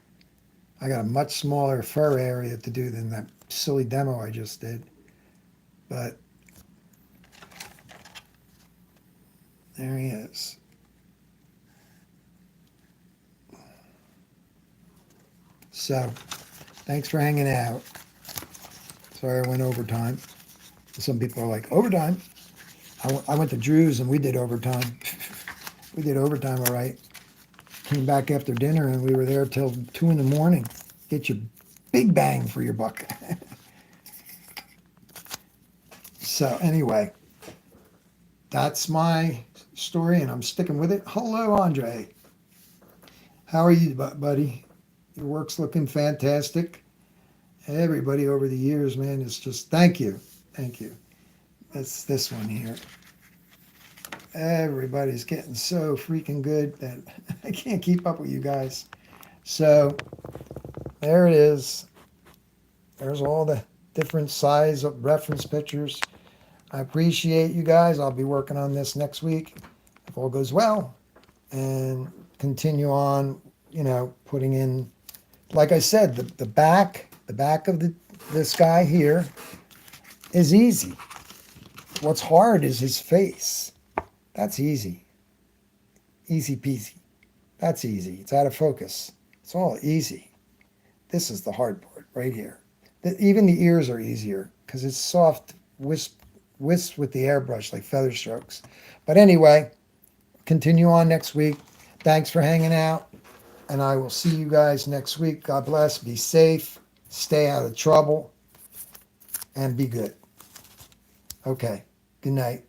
I got a much smaller fur area to do than that silly demo I just did. But there he is. So, thanks for hanging out. Sorry I went overtime. Some people are like, overtime? I went to Drew's and we did overtime. We did overtime, all right. Came back after dinner and we were there till 2 in the morning. Get your big bang for your buck. So anyway, that's my story and I'm sticking with it. Hello, Andre. How are you, buddy? Your work's looking fantastic. Everybody over the years, man, it's just thank you. Thank you. That's this one here. Everybody's getting so freaking good that I can't keep up with you guys. So there it is. There's all the different size of reference pictures. I appreciate you guys. I'll be working on this next week if all goes well and continue on, putting in, like I said, the back of this guy here is easy. What's hard is his face. That's easy. Easy peasy. That's easy. It's out of focus. It's all easy. This is the hard part right here. Even the ears are easier because it's soft wisp with the airbrush like feather strokes. But anyway, continue on next week. Thanks for hanging out. And I will see you guys next week. God bless. Be safe. Stay out of trouble. And be good. Okay. Good night.